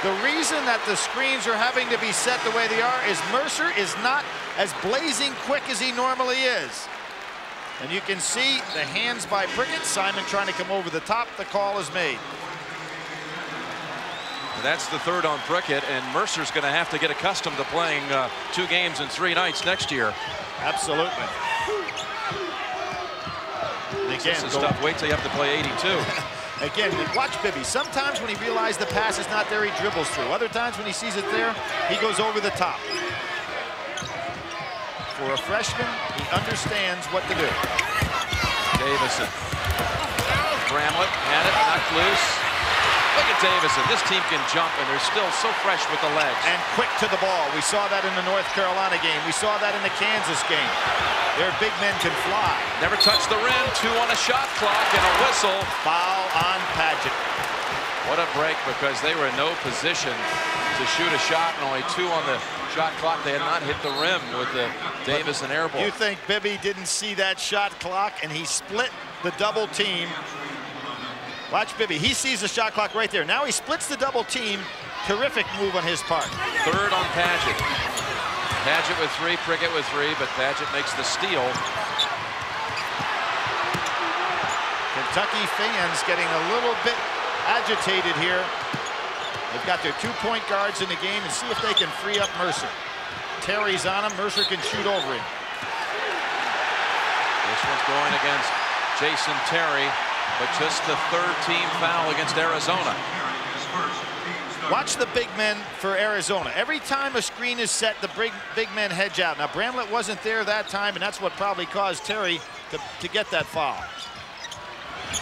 the reason that the screens are having to be set the way they are is Mercer is not as blazing quick as he normally is. And you can see the hands by Prickett. Simon trying to come over the top. The call is made. That's the third on Prickett, and Mercer's going to have to get accustomed to playing 2 games in 3 nights next year. Absolutely. Again, this is tough. Wait till you have to play 82. Again, watch Bibby. Sometimes when he realizes the pass is not there, he dribbles through. Other times when he sees it there, he goes over the top. For a freshman, he understands what to do. Davison. Bramlett had it, knocked loose. Look at Davison. This team can jump, and they're still so fresh with the legs. And quick to the ball. We saw that in the North Carolina game. We saw that in the Kansas game. Their big men can fly. Never touched the rim. 2 on a shot clock and a whistle. Foul on Padgett. What a break, because they were in no position to shoot a shot, and only 2 on the shot clock. They had not hit the rim with the Davison air ball. You think Bibby didn't see that shot clock, and he split the double team. Watch Bibby. He sees the shot clock right there. Now he splits the double team. Terrific move on his part. Third on Padgett. Padgett with 3, Prickett with 3, but Padgett makes the steal. Kentucky fans getting a little bit agitated here. They've got their 2-point guards in the game, and see if they can free up Mercer. Terry's on him. Mercer can shoot over him. This one's going against Jason Terry, but just the 3rd team foul against Arizona. Watch the big men for Arizona. Every time a screen is set, the big men hedge out. Now, Bramlett wasn't there that time, and that's what probably caused Terry to get that foul.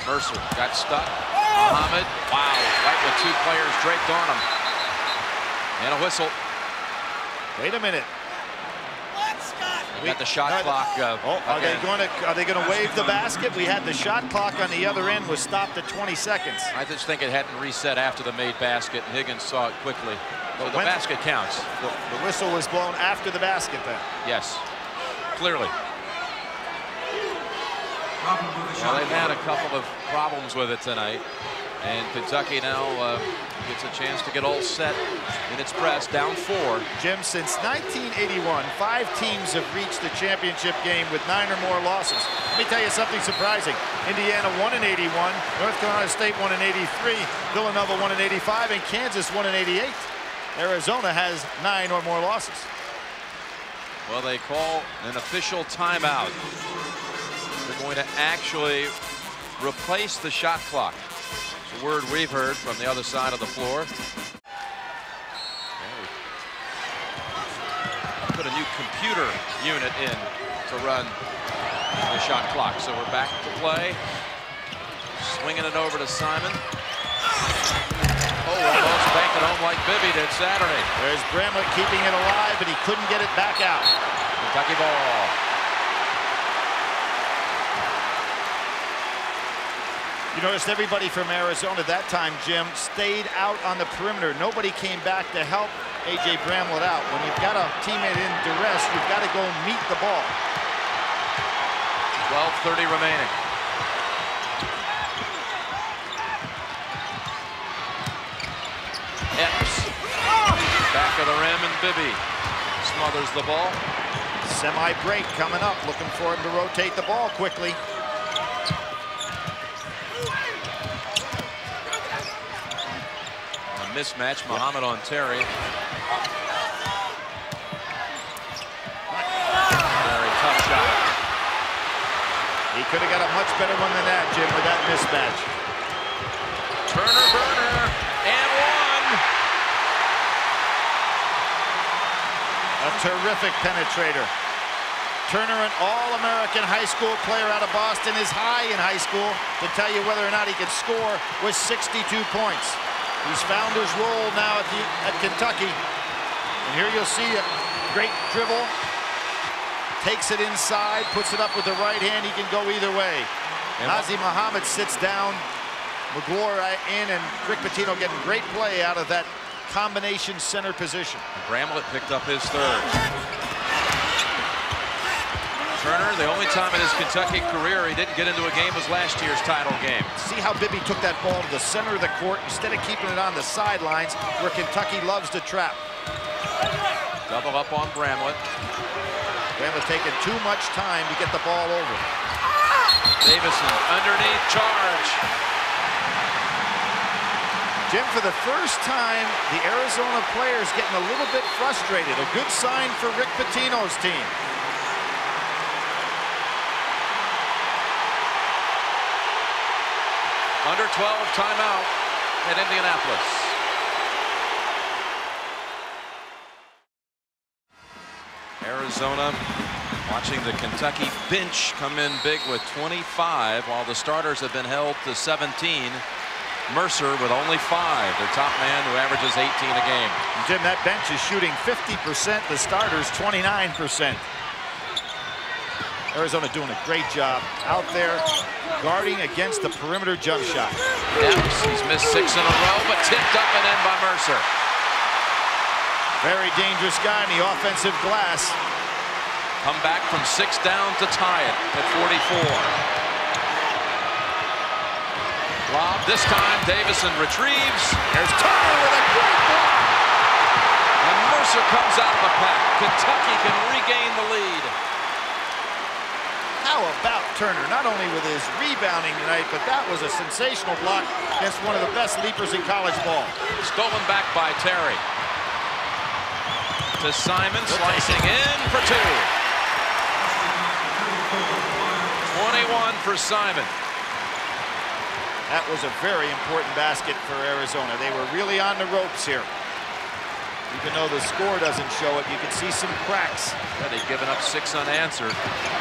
Mercer got stuck. Muhammad, wow, right with 2 players draped on him. And a whistle. Wait a minute. We got the shot clock. Are they going to wave the basket? We had the shot clock on the other end was stopped at 20 seconds. I just think it hadn't reset after the made basket, and Higgins saw it quickly. So the basket counts. The whistle was blown after the basket then. Yes, clearly. Well, they've had a couple of problems with it tonight, and Kentucky now gets a chance to get all set in its press, down 4. Jim, since 1981, 5 teams have reached the championship game with 9 or more losses. Let me tell you something surprising. Indiana won in 81, North Carolina State won in 83, Villanova won in 85, and Kansas won in 88. Arizona has 9 or more losses. Well, they call an official timeout. They're going to actually replace the shot clock. It's a word we've heard from the other side of the floor. Put a new computer unit in to run the shot clock. So we're back to play. Swinging it over to Simon. Oh, almost banked it home like Bibby did Saturday. There's Bramlett keeping it alive, but he couldn't get it back out. Kentucky ball. You noticed everybody from Arizona that time, Jim, stayed out on the perimeter. Nobody came back to help A.J. Bramlett out. When you've got a teammate in duress, you've got to go meet the ball. 12:30 remaining. Epps. Back of the rim, and Bibby smothers the ball. Semi-break coming up, looking for him to rotate the ball quickly. Mismatch, Muhammad on Terry. Very tough shot. He could have got a much better one than that, Jim, with that mismatch. Turner, burner, and one. A terrific penetrator. Turner, an All-American high school player out of Boston, is high in high school. To tell you whether or not he could score was 62 points. He's found his role now at Kentucky. And here you'll see a great dribble. Takes it inside, puts it up with the right hand. He can go either way. Nazi Muhammad sits down. McGlure in, and Rick Pitino getting great play out of that combination center position. Bramlett picked up his 3rd. Turner, the only time in his Kentucky career he didn't get into a game was last year's title game. See how Bibby took that ball to the center of the court instead of keeping it on the sidelines where Kentucky loves to trap. Double up on Bramlett. Bramlett taking too much time to get the ball over. Davison underneath, charge. Jim, for the first time, the Arizona players getting a little bit frustrated. A good sign for Rick Pitino's team. Under 12 timeout at Indianapolis. Arizona watching the Kentucky bench come in big with 25, while the starters have been held to 17. Mercer with only 5, their top man, who averages 18 a game. And Jim, that bench is shooting 50%, the starters 29%. Arizona doing a great job out there guarding against the perimeter jump shot. Epps, he's missed 6 in a row, but tipped up and in by Mercer. Very dangerous guy in the offensive glass. Come back from 6 down to tie it at 44. Lob, this time Davison retrieves. There's Turner with a great block. And Mercer comes out of the pack. Kentucky can regain the lead. How about Turner, not only with his rebounding tonight, but that was a sensational block against one of the best leapers in college ball. Stolen back by Terry. To Simon, slicing in for two. 21 for Simon. That was a very important basket for Arizona. They were really on the ropes here. Even though the score doesn't show it, you can see some cracks. Yeah, they've given up 6 unanswered.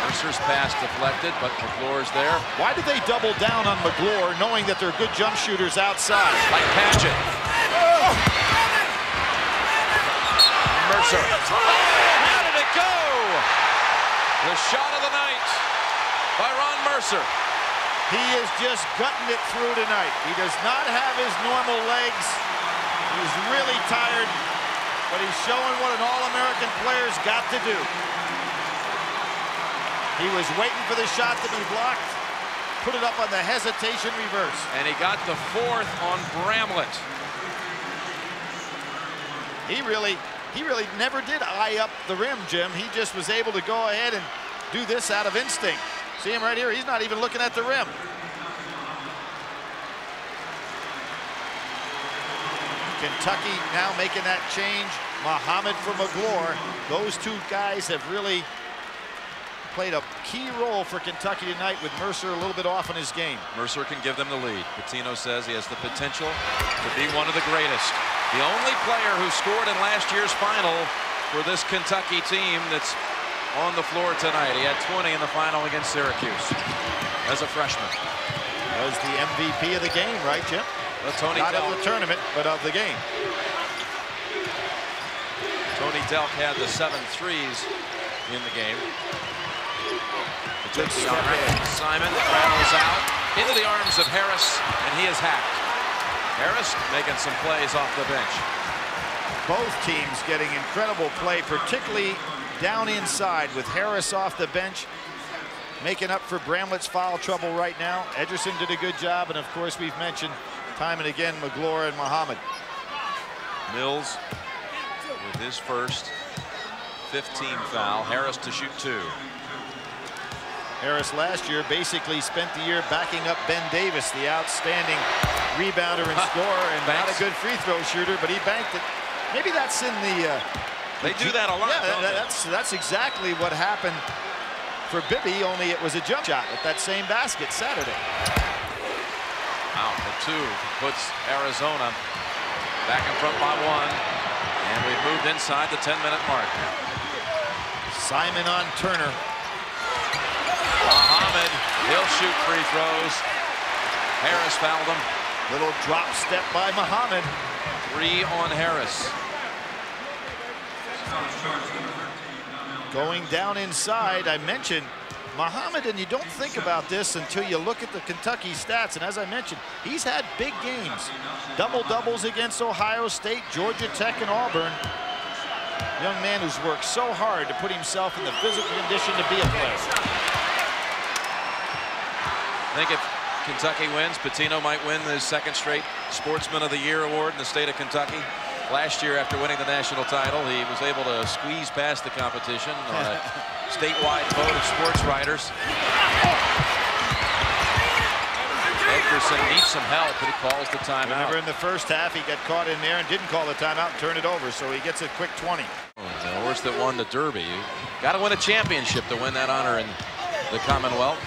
Mercer's pass deflected, but McGlore's there. Why did they double down on McGlore, knowing that they're good jump shooters outside? Like Padgett. Oh! Mercer. Oh, how did it go? The shot of the night by Ron Mercer. He is just gutting it through tonight. He does not have his normal legs. He's really tired, but he's showing what an All-American player's got to do. He was waiting for the shot to be blocked, put it up on the hesitation reverse. And he got the 4th on Bramlett. He really never did eye up the rim, Jim. He just was able to go ahead and do this out of instinct. See him right here, he's not even looking at the rim. Kentucky now making that change. Muhammad for McGlore. Those two guys have really played a key role for Kentucky tonight, with Mercer a little bit off in his game. Mercer can give them the lead. Pitino says he has the potential to be one of the greatest. The only player who scored in last year's final for this Kentucky team that's on the floor tonight. He had 20 in the final against Syracuse as a freshman. Was the MVP of the game, right, Jim? Tony Not Delk. of the tournament, but of the game. Tony Delk had the 7 threes in the game. Good step in. Simon travels out into the arms of Harris, and he is hacked. Harris making some plays off the bench. Both teams getting incredible play, particularly down inside, with Harris off the bench, making up for Bramlett's foul trouble right now. Ederson did a good job, and of course we've mentioned time and again McGlore and Muhammad. Mills with his first 15 foul. Harris to shoot 2. Harris last year basically spent the year backing up Ben Davis, the outstanding rebounder and scorer, and not a good free throw shooter, but he banked it. Maybe that's in the they do that a lot. Yeah, that's exactly what happened for Bibby, only it was a jump shot at that same basket Saturday. Wow, the 2 puts Arizona back in front by 1, and we've moved inside the 10-minute mark. Simon on Turner. Muhammad, he'll shoot free throws. Harris fouled him. Little drop step by Muhammad. 3 on Harris. Going down inside, I mentioned Muhammad, and you don't think about this until you look at the Kentucky stats, and as I mentioned, he's had big games. Double-doubles against Ohio State, Georgia Tech, and Auburn. Young man who's worked so hard to put himself in the physical condition to be a player. I think if Kentucky wins, Pitino might win the 2nd straight Sportsman of the Year award in the state of Kentucky. Last year, after winning the national title, he was able to squeeze past the competition on a statewide vote of sports writers. Ederson needs some help, but he calls the timeout. Remember in the first half, he got caught in there and didn't call the timeout and turned it over, so he gets a quick 20. The horse that won the Derby. You got to win a championship to win that honor in the Commonwealth.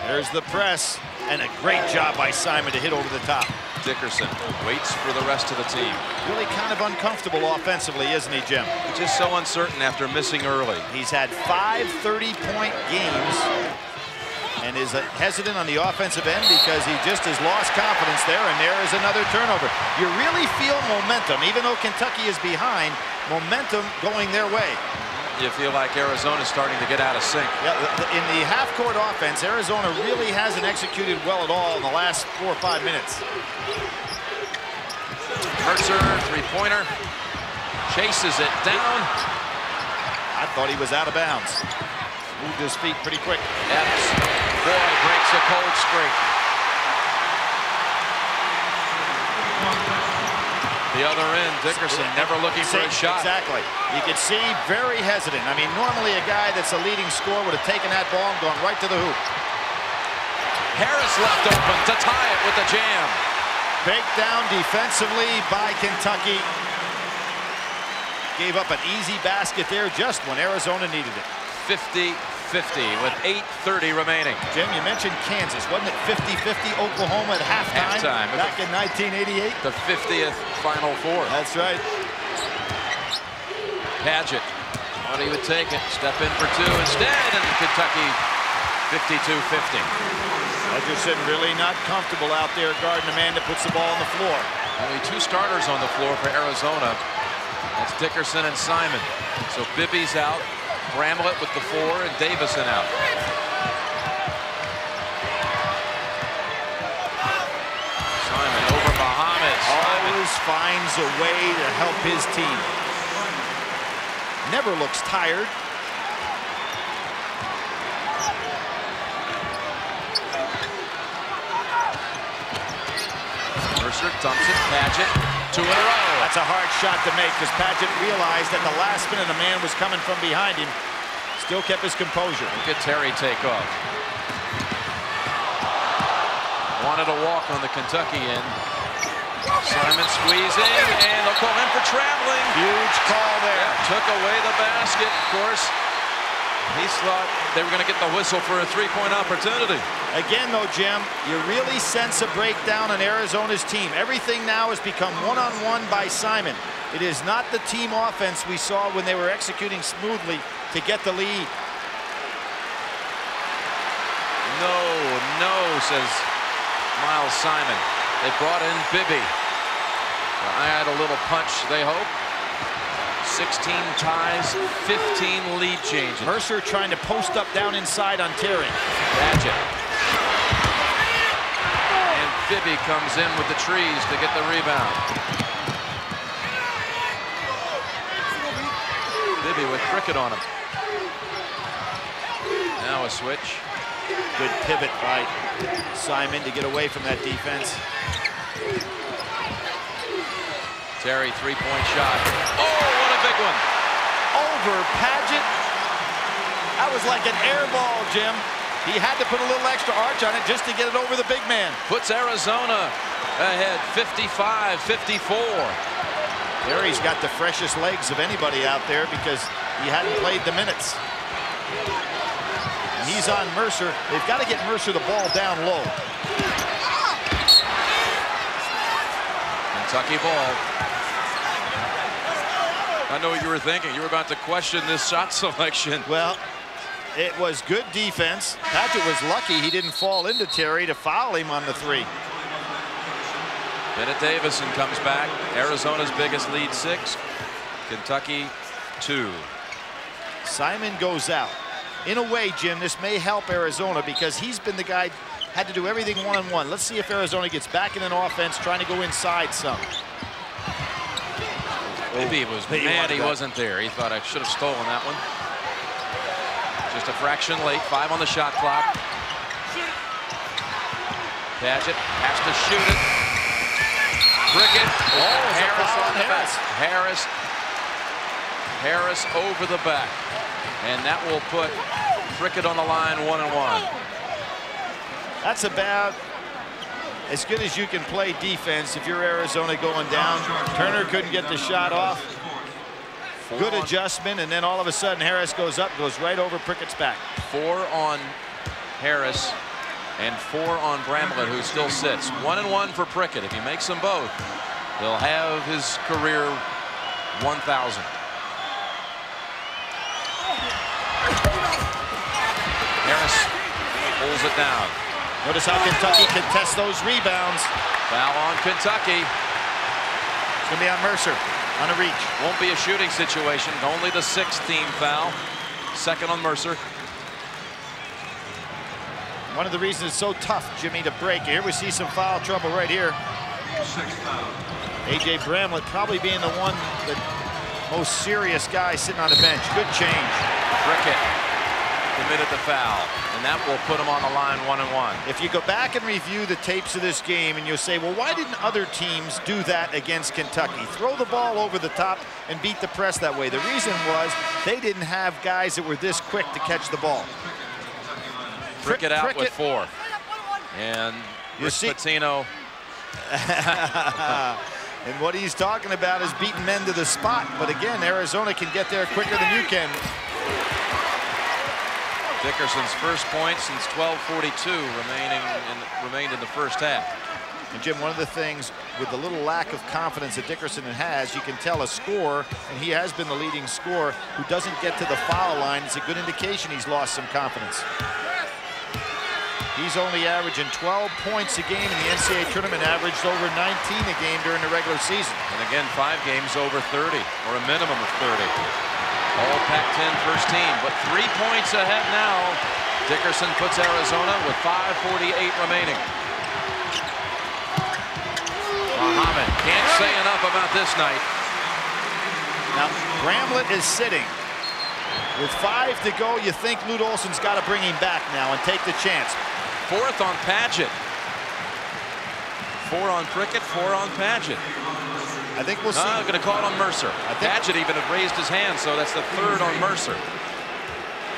There's the press, and a great job by Simon to hit over the top. Dickerson waits for the rrest of the team. Really kind of uncomfortable offensively, isn't he, Jim? Just so uncertain after missing early. He's had 5 30-point games and is hesitant on the offensive end because he just has lost confidence there, and there is another turnover. You really feel momentum, even though Kentucky is behind, momentum going their way. You feel like Arizona's starting to get out of sync. Yeah, in the half-court offense, Arizona really hasn't executed well at all in the last 4 or 5 minutes. Mercer, three-pointer, chases it down. I thought he was out of bounds. Moved his feet pretty quick. Epps, boy, breaks a cold streak. The other end, Dickerson never looking for a shot. Exactly. You can see very hesitant. I mean, normally a guy that's a leading scorer would have taken that ball and gone right to the hoop. Harris left open to tie it with the jam. Baked down defensively by Kentucky. Gave up an easy basket there just when Arizona needed it. 50-50 with 8:30 remaining. Jim, you mentioned Kansas. Wasn't it 50-50 Oklahoma at halftime back in 1988? The 50th Final Four. That's right. Padgett thought he would take it. Step in for two instead, and Kentucky 52-50. Edgerson really not comfortable out there guarding a man that puts the ball on the floor. Only two starters on the floor for Arizona. That's Dickerson and Simon. So Bibby's out, Bramlett with the 4, and Davison out. Simon over Muhammad. Always finds a way to help his team. Never looks tired. Mercer dumps it, Padgett, 2 in a row. That's a hard shot to make because Padgett realized at the last minute a man was coming from behind him. Still kept his composure. Look at Terry take off. Wanted a walk on the Kentucky end. Simon squeezing, and they'll call him for traveling. Huge call there. Yeah, took away the basket, of course. He thought they were going to get the whistle for a three-point opportunity. Again, though, Jim, you really sense a breakdown on Arizona's team. Everything now has become one-on-one by Simon. It is not the team offense we saw when they were executing smoothly to get the lead. No, says Miles Simon. They brought in Bibby. I had a little punch, they hope. 16 ties, 15 lead changes. Mercer trying to post up down inside on Terry. Padgett. And Bibby comes in with the trees to get the rebound. Bibby with Cricket on him. Now a switch. Good pivot by Simon to get away from that defense. Terry, three-point shot. Oh, what a big one. Over Padgett. That was like an air ball, Jim. He had to put a little extra arch on it just to get it over the big man. Puts Arizona ahead 55-54. Terry's got the freshest legs of anybody out there because he hadn't played the minutes. And he's on Mercer. They've got to get Mercer the ball down low. Kentucky ball. I know what you were thinking. You were about to question this shot selection. Well, it was good defense. Padgett was lucky he didn't fall into Terry to foul him on the 3. Bennett Davison comes back. Arizona's biggest lead 6. Kentucky 2. Simon goes out. In a way, Jim, this may help Arizona because he's been the guy had to do everything one-on-one. Let's see if Arizona gets back in an offense trying to go inside some. Maybe he was mad he wasn't there. He thought I should have stolen that one. Just a fraction late. 5 on the shot clock. Padgett has to shoot it. Cricket. Oh, Harris on the back. Harris over the back. And that will put Cricket on the line 1-1. That's about as good as you can play defense if you're Arizona going down. Turner couldn't get the shot off. Good adjustment, and then all of a sudden Harris goes up, goes right over Prickett's back. 4 on Harris and 4 on Bramlett, who still sits. 1-1 for Prickett. If he makes them both, he'll have his career 1,000. Harris pulls it down. Notice how Kentucky contests those rebounds. Foul on Kentucky. It's going to be on Mercer on a reach. Won't be a shooting situation. Only the 6th team foul. 2nd on Mercer. One of the reasons it's so tough, Jimmy, to break. Here we see some foul trouble right here. A.J. Bramlett probably being the one, the most serious guy sitting on the bench. Good change. Cricket. committed the foul, and that will put him on the line 1-1. If you go back and review the tapes of this game and you'll say, well, why didn't other teams do that against Kentucky? Throw the ball over the top and beat the press that way. The reason was they didn't have guys that were this quick to catch the ball. Prickett out with 4. And Rick Pitino. And what he's talking about is beating men to the spot. But again, Arizona can get there quicker than you can. Dickerson's first point since 12:42 remained in the first half. And Jim, one of the things with the little lack of confidence that Dickerson has, you can tell a scorer, and he has been the leading scorer, who doesn't get to the foul line. It's a good indication he's lost some confidence. He's only averaging 12 points a game in the NCAA tournament, averaged over 19 a game during the regular season. And again, 5 games over 30, or a minimum of 30. All Pac-10 first team, but 3 points ahead now. Dickerson puts Arizona with 5:48 remaining. Muhammad can't say enough about this night. Now, Bramlett is sitting. With 5 to go, you think Lute Olson's got to bring him back now and take the chance. 4th on Padgett. 4 on Prickett, 4 on Padgett. I think we'll see. I'm going to call it on Mercer. Padgett even had raised his hand, so that's the 3rd on Mercer.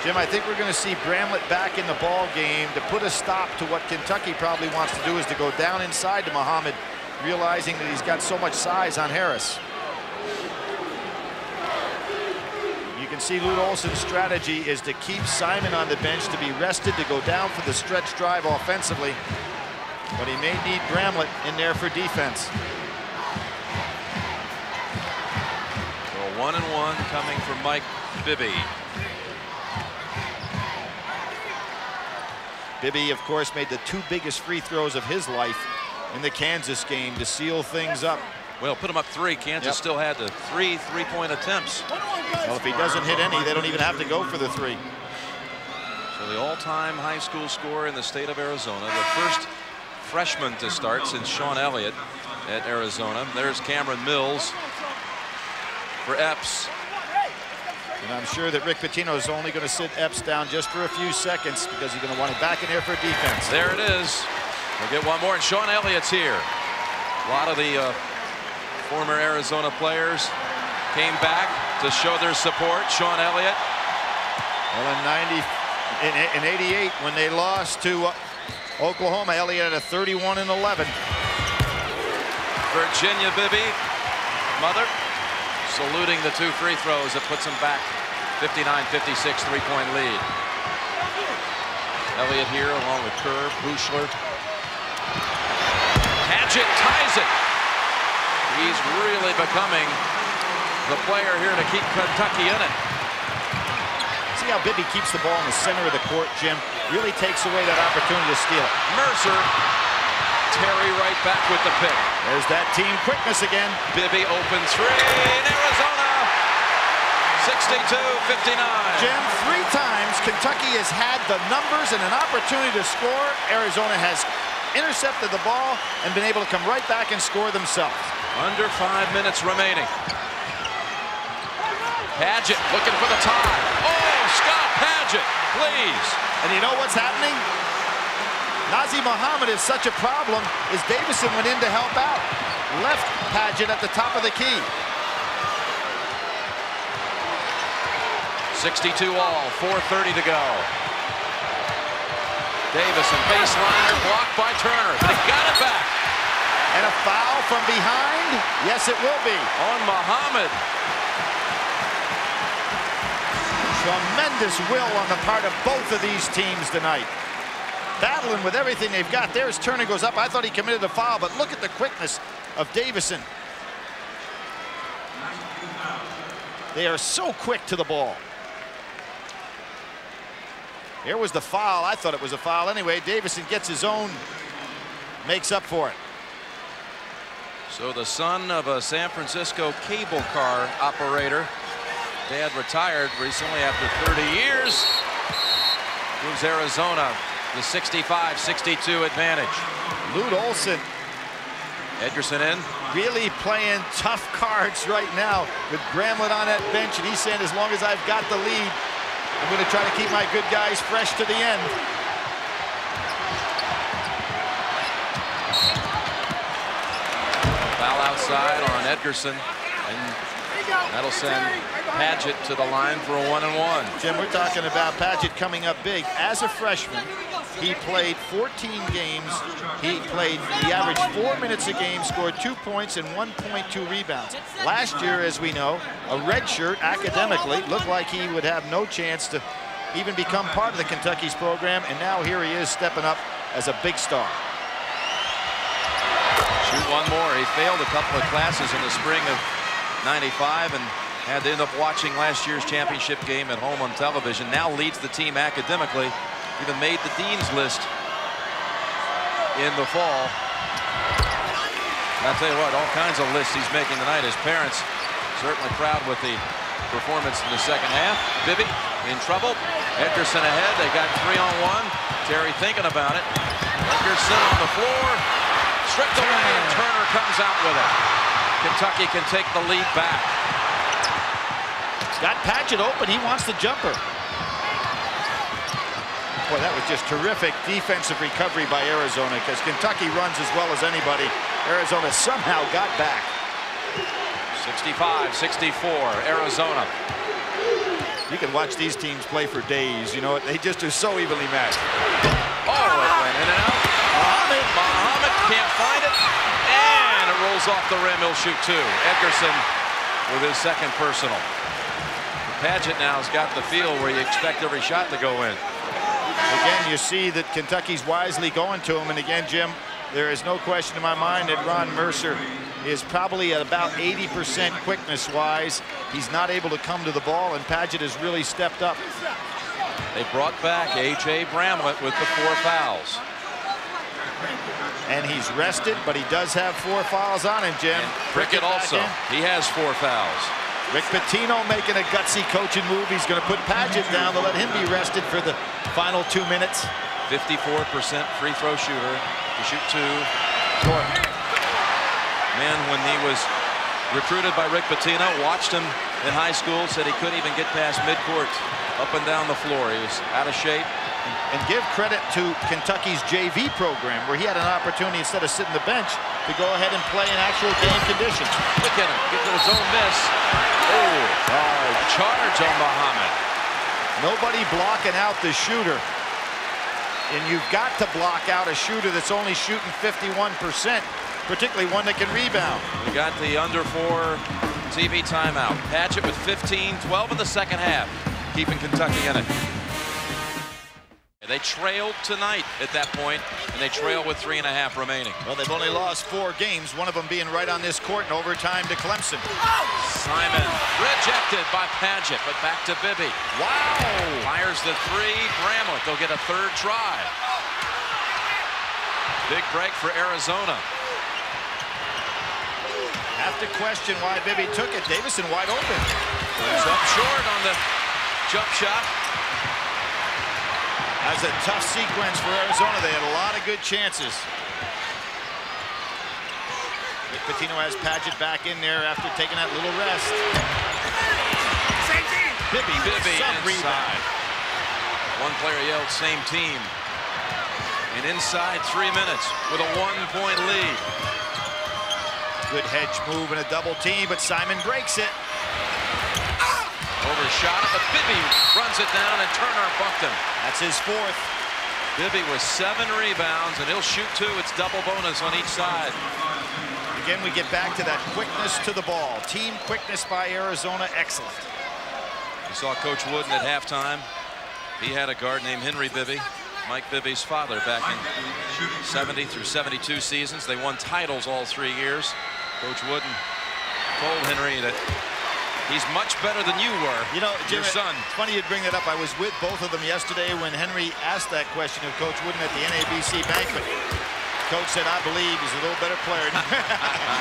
Jim, I think we're going to see Bramlett back in the ball game to put a stop to what Kentucky probably wants to do, is to go down inside to Muhammad, realizing that he's got so much size on Harris. You can see Lute Olson's strategy is to keep Simon on the bench, to be rested, to go down for the stretch drive offensively. But he may need Bramlett in there for defense. So 1-1 coming from Mike Bibby. Bibby, of course, made the 2 biggest free throws of his life in the Kansas game to seal things up. Well, put him up 3. Kansas still had the 3 3-point attempts. Well, if he doesn't hit any, they don't even have to go for the 3. So the all-time high school scorer in the state of Arizona, the first freshman to start since Sean Elliott at Arizona. There's Cameron Mills for Epps. And I'm sure that Rick Pitino is only going to sit Epps down just for a few seconds, because he's going to want him back in here for defense. There it is. We'll get one more, and Sean Elliott's here. A lot of the former Arizona players came back to show their support. Sean Elliott. Well, in 88, when they lost to Oklahoma, Elliott had a 31-11. Virginia Bibby, mother, saluting the 2 free throws that puts him back 59-56 3-point lead. Elliott here along with Kerr, Buechler. Padgett ties it. He's really becoming the player here to keep Kentucky in it. See how Bibby keeps the ball in the center of the court, Jim? Really takes away that opportunity to steal it. Mercer, Terry right back with the pick. There's that team quickness again. Bibby open 3 in Arizona. 62-59. Jim, 3 times Kentucky has had the numbers and an opportunity to score. Arizona has intercepted the ball and been able to come right back and score themselves. Under 5 minutes remaining. Padgett looking for the tie. Oh, Scott Padgett, please. And you know what's happening? Nazr Muhammad is such a problem as Davison went in to help out. Left Padgett at the top of the key. 62 all, 4:30 to go. Davison, baseliner, blocked by Turner, but he got it back. And a foul from behind? Yes, it will be. On Muhammad. Tremendous will on the part of both of these teams tonight. Battling with everything they've got. There's Turner goes up. I thought he committed a foul, but look at the quickness of Davison. They are so quick to the ball. Here was the foul. I thought it was a foul anyway. Davison gets his own, makes up for it. So the son of a San Francisco cable car operator, Dad retired recently after 30 years, gives Arizona the 65-62 advantage. Lute Olson. Edgerson in. Really playing tough cards right now with Bramlett on that bench, and he's saying, as long as I've got the lead, I'm going to try to keep my good guys fresh to the end. Foul outside on Edgerson, and that'll send Paget to the line for a 1-and-1. Jim, we're talking about Paget coming up big. As a freshman, he played 14 games. He averaged 4 minutes a game, scored 2 points and 1.2 rebounds. Last year, as we know, a redshirt academically, looked like he would have no chance to even become part of the Kentucky's program, and now here he is stepping up as a big star. Shoot one more. He failed a couple of classes in the spring of '95 and had to end up watching last year's championship game at home on television. Now leads the team academically. Even made the dean's list in the fall. And I'll tell you what, all kinds of lists he's making tonight. His parents certainly proud with the performance in the second half. Bibby in trouble. Edgerson ahead. They got 3-on-1. Terry thinking about it. Edgerson on the floor. Stripped away, and Turner comes out with it. Kentucky can take the lead back. Got Paget open. He wants the jumper. Boy, that was just terrific defensive recovery by Arizona, because Kentucky runs as well as anybody. Arizona somehow got back. 65-64, Arizona. You can watch these teams play for days. You know, they just are so evenly matched. Oh, it went in and out. Muhammad can't find it, and it rolls off the rim. He'll shoot two. Edgerson with his second personal. Paget now has got the feel where you expect every shot to go in. Again, you see that Kentucky's wisely going to him. And again, Jim, there is no question in my mind that Ron Mercer is probably at about 80% quickness-wise. He's not able to come to the ball, and Paget has really stepped up. They brought back A.J. Bramlett with the 4 fouls. And he's rested, but he does have 4 fouls on him, Jim. And Prickett also. He has 4 fouls. Rick Pitino making a gutsy coaching move. He's going to put Paget down to let him be rested for the final 2 minutes. 54% free throw shooter to shoot 2. Man, when he was recruited by Rick Pitino, watched him in high school, said he couldn't even get past midcourt, up and down the floor. He was out of shape. And give credit to Kentucky's JV program, where he had an opportunity, instead of sitting the bench, to go ahead and play in actual game conditions. Look at him, get to his own miss. Oh, charge on Muhammad. Nobody blocking out the shooter. And you've got to block out a shooter that's only shooting 51%, particularly one that can rebound. We got the under 4 TV timeout. Paget with 15, 12 in the second half, keeping Kentucky in it. They trailed tonight at that point, and they trail with 3.5 remaining. Well, they've only lost 4 games, one of them being right on this court in overtime to Clemson. Simon rejected by Paget, but back to Bibby. Wow! Fires the 3, Bramlett. They'll get a 3rd try. Big break for Arizona. Have to question why Bibby took it. Davison wide open. Goes up short on the jump shot. That's a tough sequence for Arizona. They had a lot of good chances. Rick Pitino has Paget back in there after taking that little rest. Bibby inside. One player yelled, "Same team." And inside 3 minutes with a 1-point lead. Good hedge move and a double team, but Simon breaks it. Overshot it, but Bibby runs it down, and Turner bumped him. That's his 4th. Bibby with 7 rebounds, and he'll shoot 2. It's double bonus on each side. Again, we get back to that quickness to the ball. Team quickness by Arizona, excellent. You saw Coach Wooden at halftime. He had a guard named Henry Bibby, Mike Bibby's father, back in 70 through 72 seasons. They won titles all 3 years. Coach Wooden told Henry that he's much better than you were, you know, Jim, your son. It's funny you'd bring that up. I was with both of them yesterday when Henry asked that question of Coach Wooden at the NABC banquet. Coach said, I believe he's a little better player.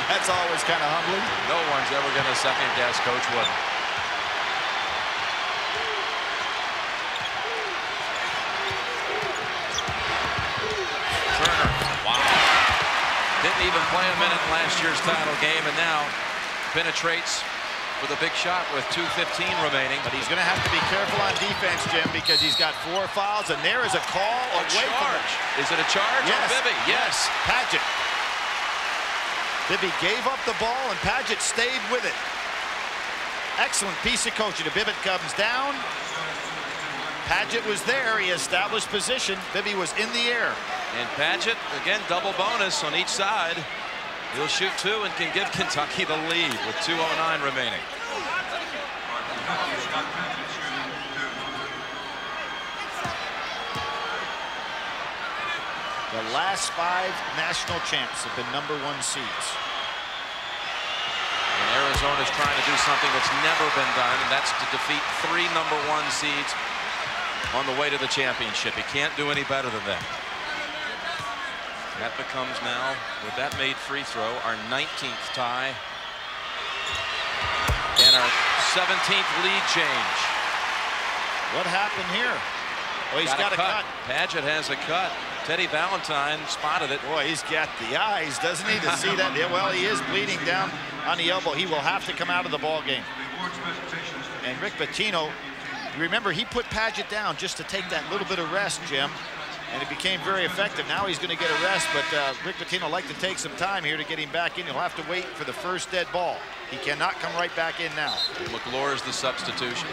That's always kind of humbling. No one's ever going to second-guess Coach Wooden. Turner, wow. Didn't even play a minute in last year's title game, and now penetrates for the big shot with 2:15 remaining. But he's going to have to be careful on defense, Jim, because he's got 4 fouls, and there is a call away from him. Is it a charge? Yes. On Bibby? Yes. Paget. Bibby gave up the ball, and Paget stayed with it. Excellent piece of coaching. Bibby comes down. Paget was there. He established position. Bibby was in the air. And Paget, again, double bonus on each side. He'll shoot 2 and can give Kentucky the lead with 2:09 remaining. The last 5 national champs have been #1 seeds. And Arizona's trying to do something that's never been done, and that's to defeat 3 #1 seeds on the way to the championship. He can't do any better than that. That becomes now, with that made free throw, our 19th tie and our 17th lead change. What happened here? Well, he's got a cut. Paget has a cut. Teddy Valentine spotted it. Boy, he's got the eyes, doesn't he, to see that? Yeah, well, he is bleeding down on the elbow. He will have to come out of the ball game. And Rick Pitino, remember, he put Paget down just to take that little bit of rest, Jim. And it became very effective. Now he's going to get a rest, but Rick Pitino likes to take some time here to get him back in. He'll have to wait for the first dead ball. He cannot come right back in now. McClure is the substitution.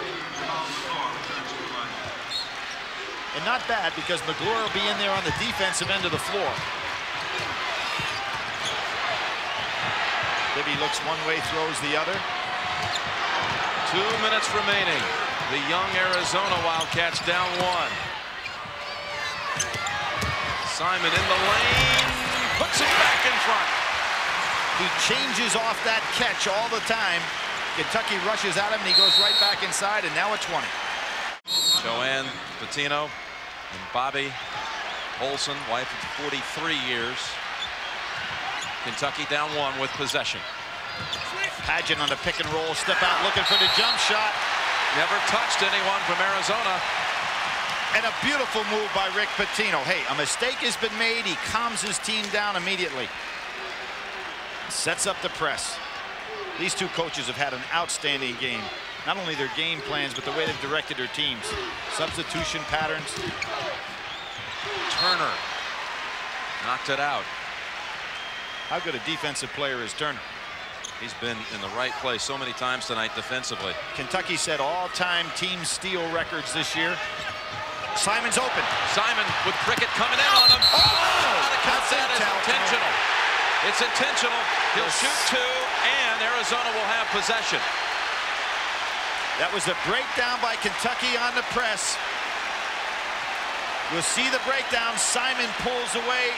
And not bad, because McClure will be in there on the defensive end of the floor. Bibby looks one way, throws the other. 2 minutes remaining. The young Arizona Wildcats down 1. Simon in the lane, puts it back in front. He changes off that catch all the time. Kentucky rushes at him, and he goes right back inside, and now a 20. Joanne Pitino and Bobby Olson, wife of 43 years. Kentucky down 1 with possession. Paget on the pick and roll, step out looking for the jump shot. Never touched anyone from Arizona. And a beautiful move by Rick Pitino. Hey, a mistake has been made. He calms his team down immediately. Sets up the press. These two coaches have had an outstanding game. Not only their game plans, but the way they've directed their teams. Substitution patterns. Turner knocked it out. How good a defensive player is Turner? He's been in the right place so many times tonight defensively. Kentucky set all-time team steal records this year. Simon's open. Simon with Prickett coming in on him. That's intentional. It's intentional. He'll shoot 2, and Arizona will have possession. That was a breakdown by Kentucky on the press. You'll see the breakdown. Simon pulls away.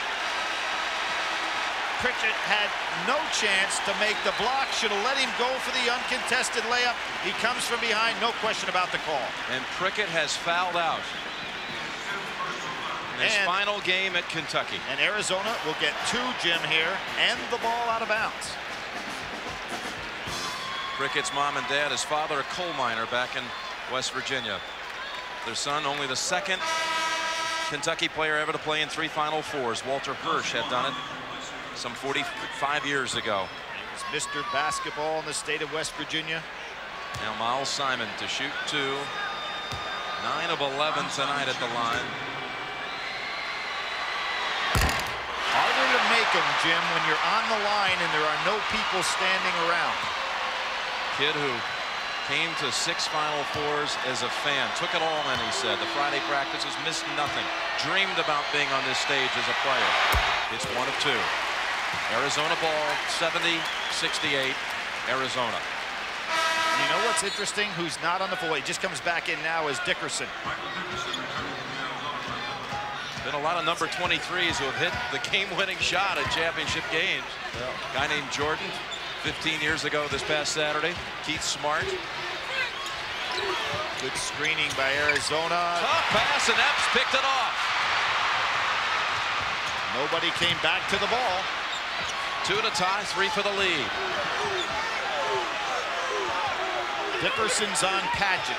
Prickett had no chance to make the block. Should have let him go for the uncontested layup. He comes from behind, no question about the call. And Prickett has fouled out in his final game at Kentucky. And Arizona will get 2, Jim, here, and the ball out of bounds. Prickett's mom and dad, his father a coal miner back in West Virginia. Their son, only the 2nd Kentucky player ever to play in 3 Final Fours. Walter Hirsch had done it some 45 years ago. He was Mr. Basketball in the state of West Virginia. Now Miles Simon to shoot 2. 9 of 11 tonight at the line. Harder to make them, Jim, when you're on the line and there are no people standing around. Kid who came to 6 Final Fours as a fan. Took it all in, he said. The Friday practices, missed nothing. Dreamed about being on this stage as a player. It's 1 of 2. Arizona ball, 70-68, Arizona. You know what's interesting? Who's not on the floor? He just comes back in now is Dickerson. Been a lot of number 23s who have hit the game-winning shot at championship games. Yeah. Guy named Jordan, 15 years ago this past Saturday. Keith Smart. Good screening by Arizona. Tough pass, and Epps picked it off. Nobody came back to the ball. 2 to tie, 3 for the lead. Dickerson's on Paget.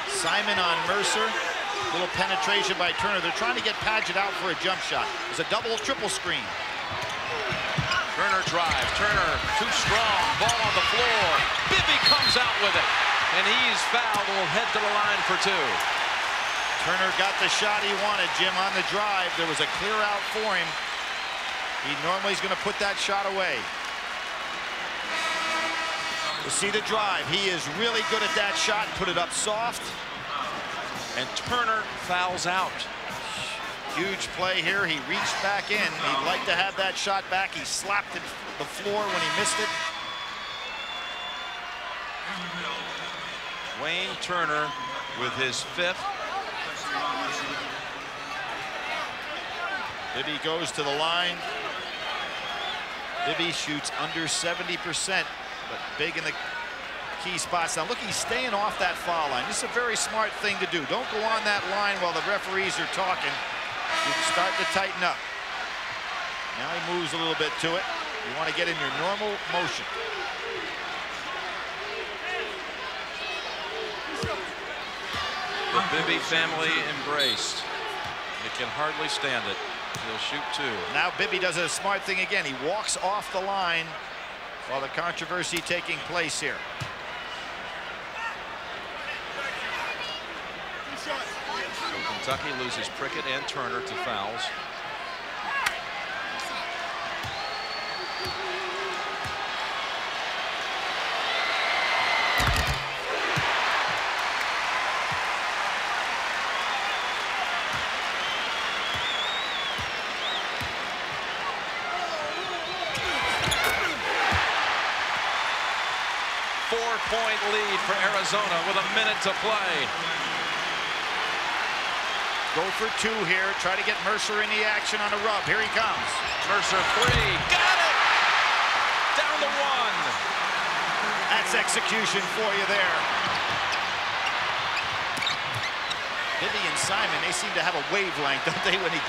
Simon on Mercer. Little penetration by Turner. They're trying to get Paget out for a jump shot. It's a double, triple screen. Turner drives. Turner too strong. Ball on the floor. Bibby comes out with it. And he's fouled. Will head to the line for 2. Turner got the shot he wanted, Jim, on the drive. There was a clear out for him. He normally is going to put that shot away. You see the drive. He is really good at that shot. Put it up soft. And Turner fouls out. Huge play here. He reached back in. He'd like to have that shot back. He slapped it the floor when he missed it. Wayne Turner with his 5th. Bibby goes to the line. Bibby shoots under 70%, but big in the key spots. Now look, he's staying off that foul line. This is a very smart thing to do. Don't go on that line while the referees are talking. You can start to tighten up. Now he moves a little bit to it. You want to get in your normal motion. The Bibby family embraced. They can hardly stand it. He'll shoot 2. Now Bibby does a smart thing again. He walks off the line while the controversy taking place here. So Kentucky loses Prickett and Turner to fouls. Four-point lead for Arizona with a minute to play. Go for 2 here. Try to get Mercer in the action on a rub. Here he comes. Mercer 3. Got it! Down to 1. That's execution for you there. Bibby and Simon, they seem to have a wavelength, don't they? When he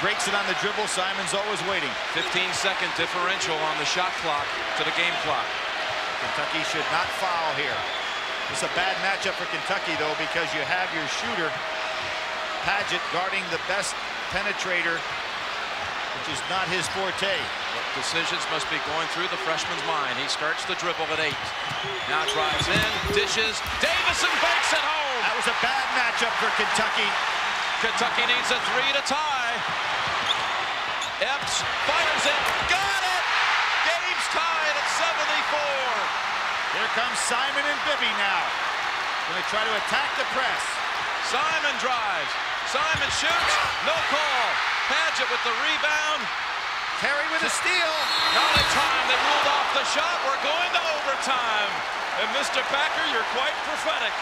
breaks it on the dribble, Simon's always waiting. 15-second differential on the shot clock to the game clock. Kentucky should not foul here. It's a bad matchup for Kentucky, though, because you have your shooter, Padgett, guarding the best penetrator, which is not his forte. But decisions must be going through the freshman's mind. He starts the dribble at 8. Now drives in, dishes. Davison bakes it home. That was a bad matchup for Kentucky. Kentucky needs a 3 to tie. Epps fires it. Got it! Game's tied at 74. Here comes Simon and Bibby now. Going to try to attack the press. Simon drives. Simon shoots. No call. Padgett with the rebound. Terry with a steal. Not in time. They ruled off the shot. We're going to overtime. And Mr. Packer, you're quite prophetic.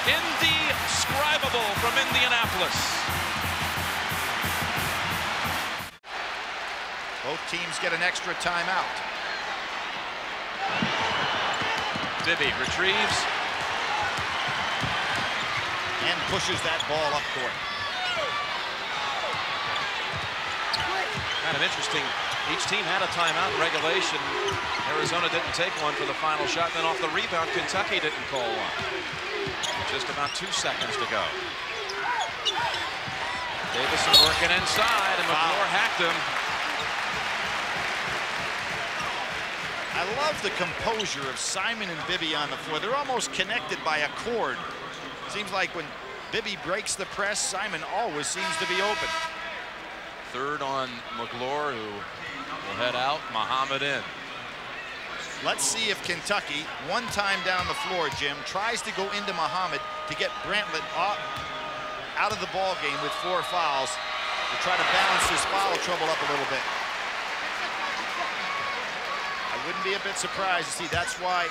Indescribable from Indianapolis. Both teams get an extra timeout. Bibby retrieves. And pushes that ball up court. Kind of interesting. Each team had a timeout in regulation. Arizona didn't take one for the final shot. Then off the rebound, Kentucky didn't call one. Just about 2 seconds to go. Davison working inside, and McClure hacked him. I love the composure of Simon and Bibby on the floor. They're almost connected by a cord. Seems like when Bibby breaks the press, Simon always seems to be open. Third on McClure, who will head out. Muhammad in. Let's see if Kentucky, one time down the floor, Jim, tries to go into Muhammad to get Brantlett out of the ball game with 4 fouls to try to balance his foul trouble up a little bit. I wouldn't be a bit surprised to see that's why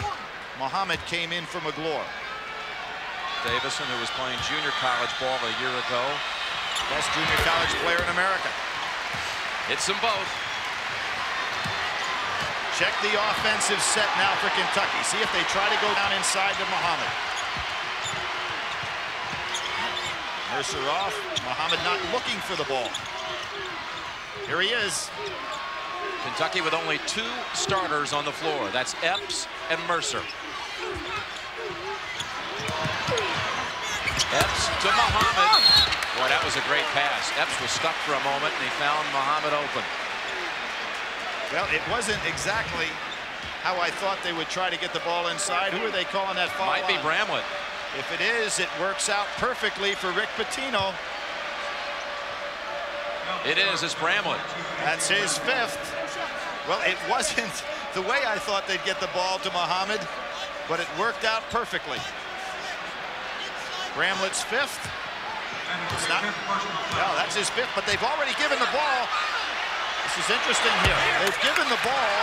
Muhammad came in for McClure. Davison, who was playing junior college ball a year ago. Best junior college player in America. Hits them both. Check the offensive set now for Kentucky. See if they try to go down inside to Muhammad. Mercer off. Muhammad not looking for the ball. Here he is. Kentucky with only 2 starters on the floor. That's Epps and Mercer. Epps to Muhammad. Boy, that was a great pass. Epps was stuck for a moment, and he found Muhammad open. Well, it wasn't exactly how I thought they would try to get the ball inside. Who are they calling that foul? Might be Bramlett. If it is, it works out perfectly for Rick Pitino. It is. It's Bramlett. That's his 5th. Well, it wasn't the way I thought they'd get the ball to Muhammad, but it worked out perfectly. Bramlett's 5th. It's not. Well, that's his 5th, but they've already given the ball. This is interesting here. They've given the ball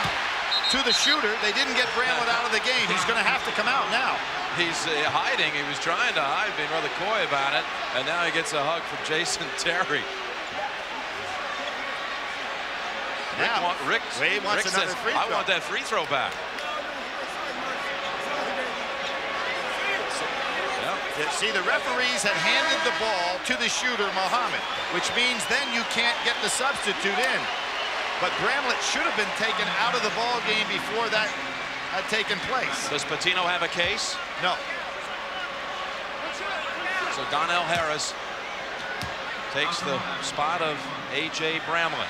to the shooter. They didn't get Bramlett out of the game. He's going to have to come out now. He's hiding. He was trying to hide, being rather coy about it, and now he gets a hug from Jason Terry. Rick wants another free throw. I want that free throw back. See, the referees had handed the ball to the shooter, Muhammad, which means then you can't get the substitute in. But Bramlett should have been taken out of the ball game before that had taken place. Does Pitino have a case? No. So Donnell Harris takes the spot of A.J. Bramlett.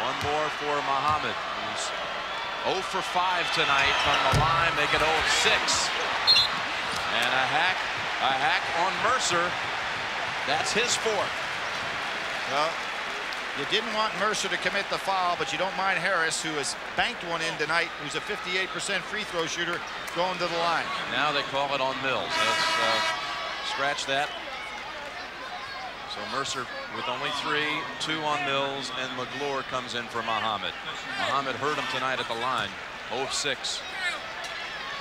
One more for Muhammad, who's 0 for 5 tonight from the line. Make it 0 of 6. And a hack on Mercer. That's his 4th. Well, you didn't want Mercer to commit the foul, but you don't mind Harris, who has banked one in tonight, who's a 58% free throw shooter, going to the line. Now they call it on Mills. Let's scratch that. So Mercer with only 3, 2 on Mills, and McGlure comes in for Muhammad. Muhammad hurt him tonight at the line. 0 of 6.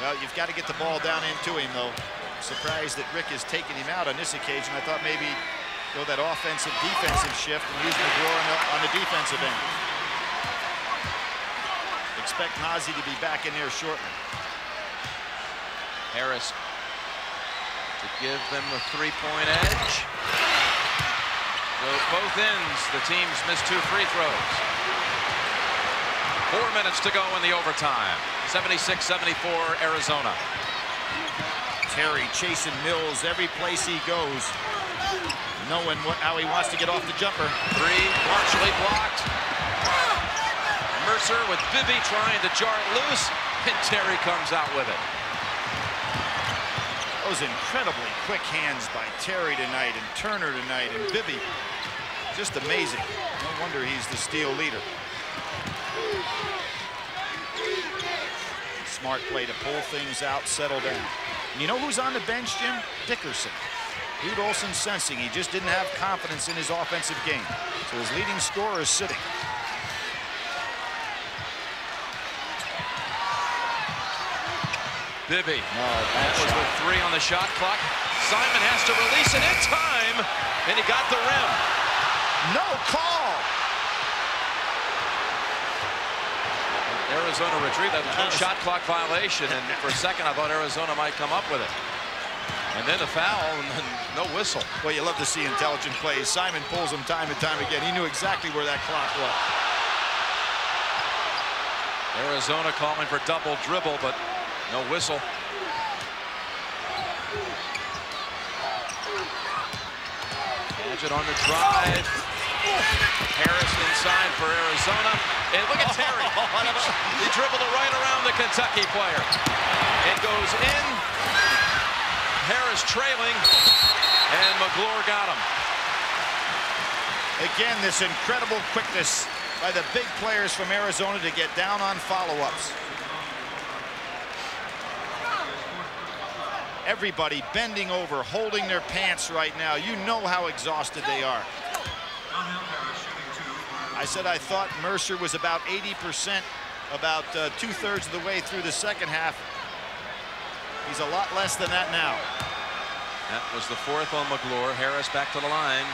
Well, you've got to get the ball down into him, though. I'm surprised that Rick is taking him out on this occasion. I thought maybe go that offensive-defensive shift and use McGlure on the defensive end. Expect Nazi to be back in there shortly. Harris to give them the 3-point edge. So both ends, the teams missed 2 free throws. 4 minutes to go in the overtime. 76-74 Arizona. Terry chasing Mills every place he goes, knowing how he wants to get off the jumper. 3 partially blocked. Mercer with Bibby trying to jar it loose, and Terry comes out with it. Those incredibly quick hands by Terry tonight, and Turner tonight, and Bibby. Just amazing. No wonder he's the steal leader. Smart play to pull things out, settle down. And you know who's on the bench, Jim? Dickerson. Dude Olson sensing he just didn't have confidence in his offensive game. So his leading scorer is sitting. Bibby. That was with 3 on the shot clock. Simon has to release it in time, and he got the rim. No call. Arizona retrieved that shot clock violation, and for a second I thought Arizona might come up with it. And then the foul, and then no whistle. Well, you love to see intelligent plays. Simon pulls them time and time again. He knew exactly where that clock was. Arizona calling for double dribble, but no whistle. Gadget on the drive. Harris inside for Arizona. And look at Terry. He dribbled it right around the Kentucky player. It goes in. Harris trailing. And McGlure got him. Again, this incredible quickness by the big players from Arizona to get down on follow-ups. Everybody bending over, holding their pants right now. You know how exhausted they are. I said I thought Mercer was about 80%, about 2/3 of the way through the second half. He's a lot less than that now. That was the 4th on McGlure. Harris back to the line.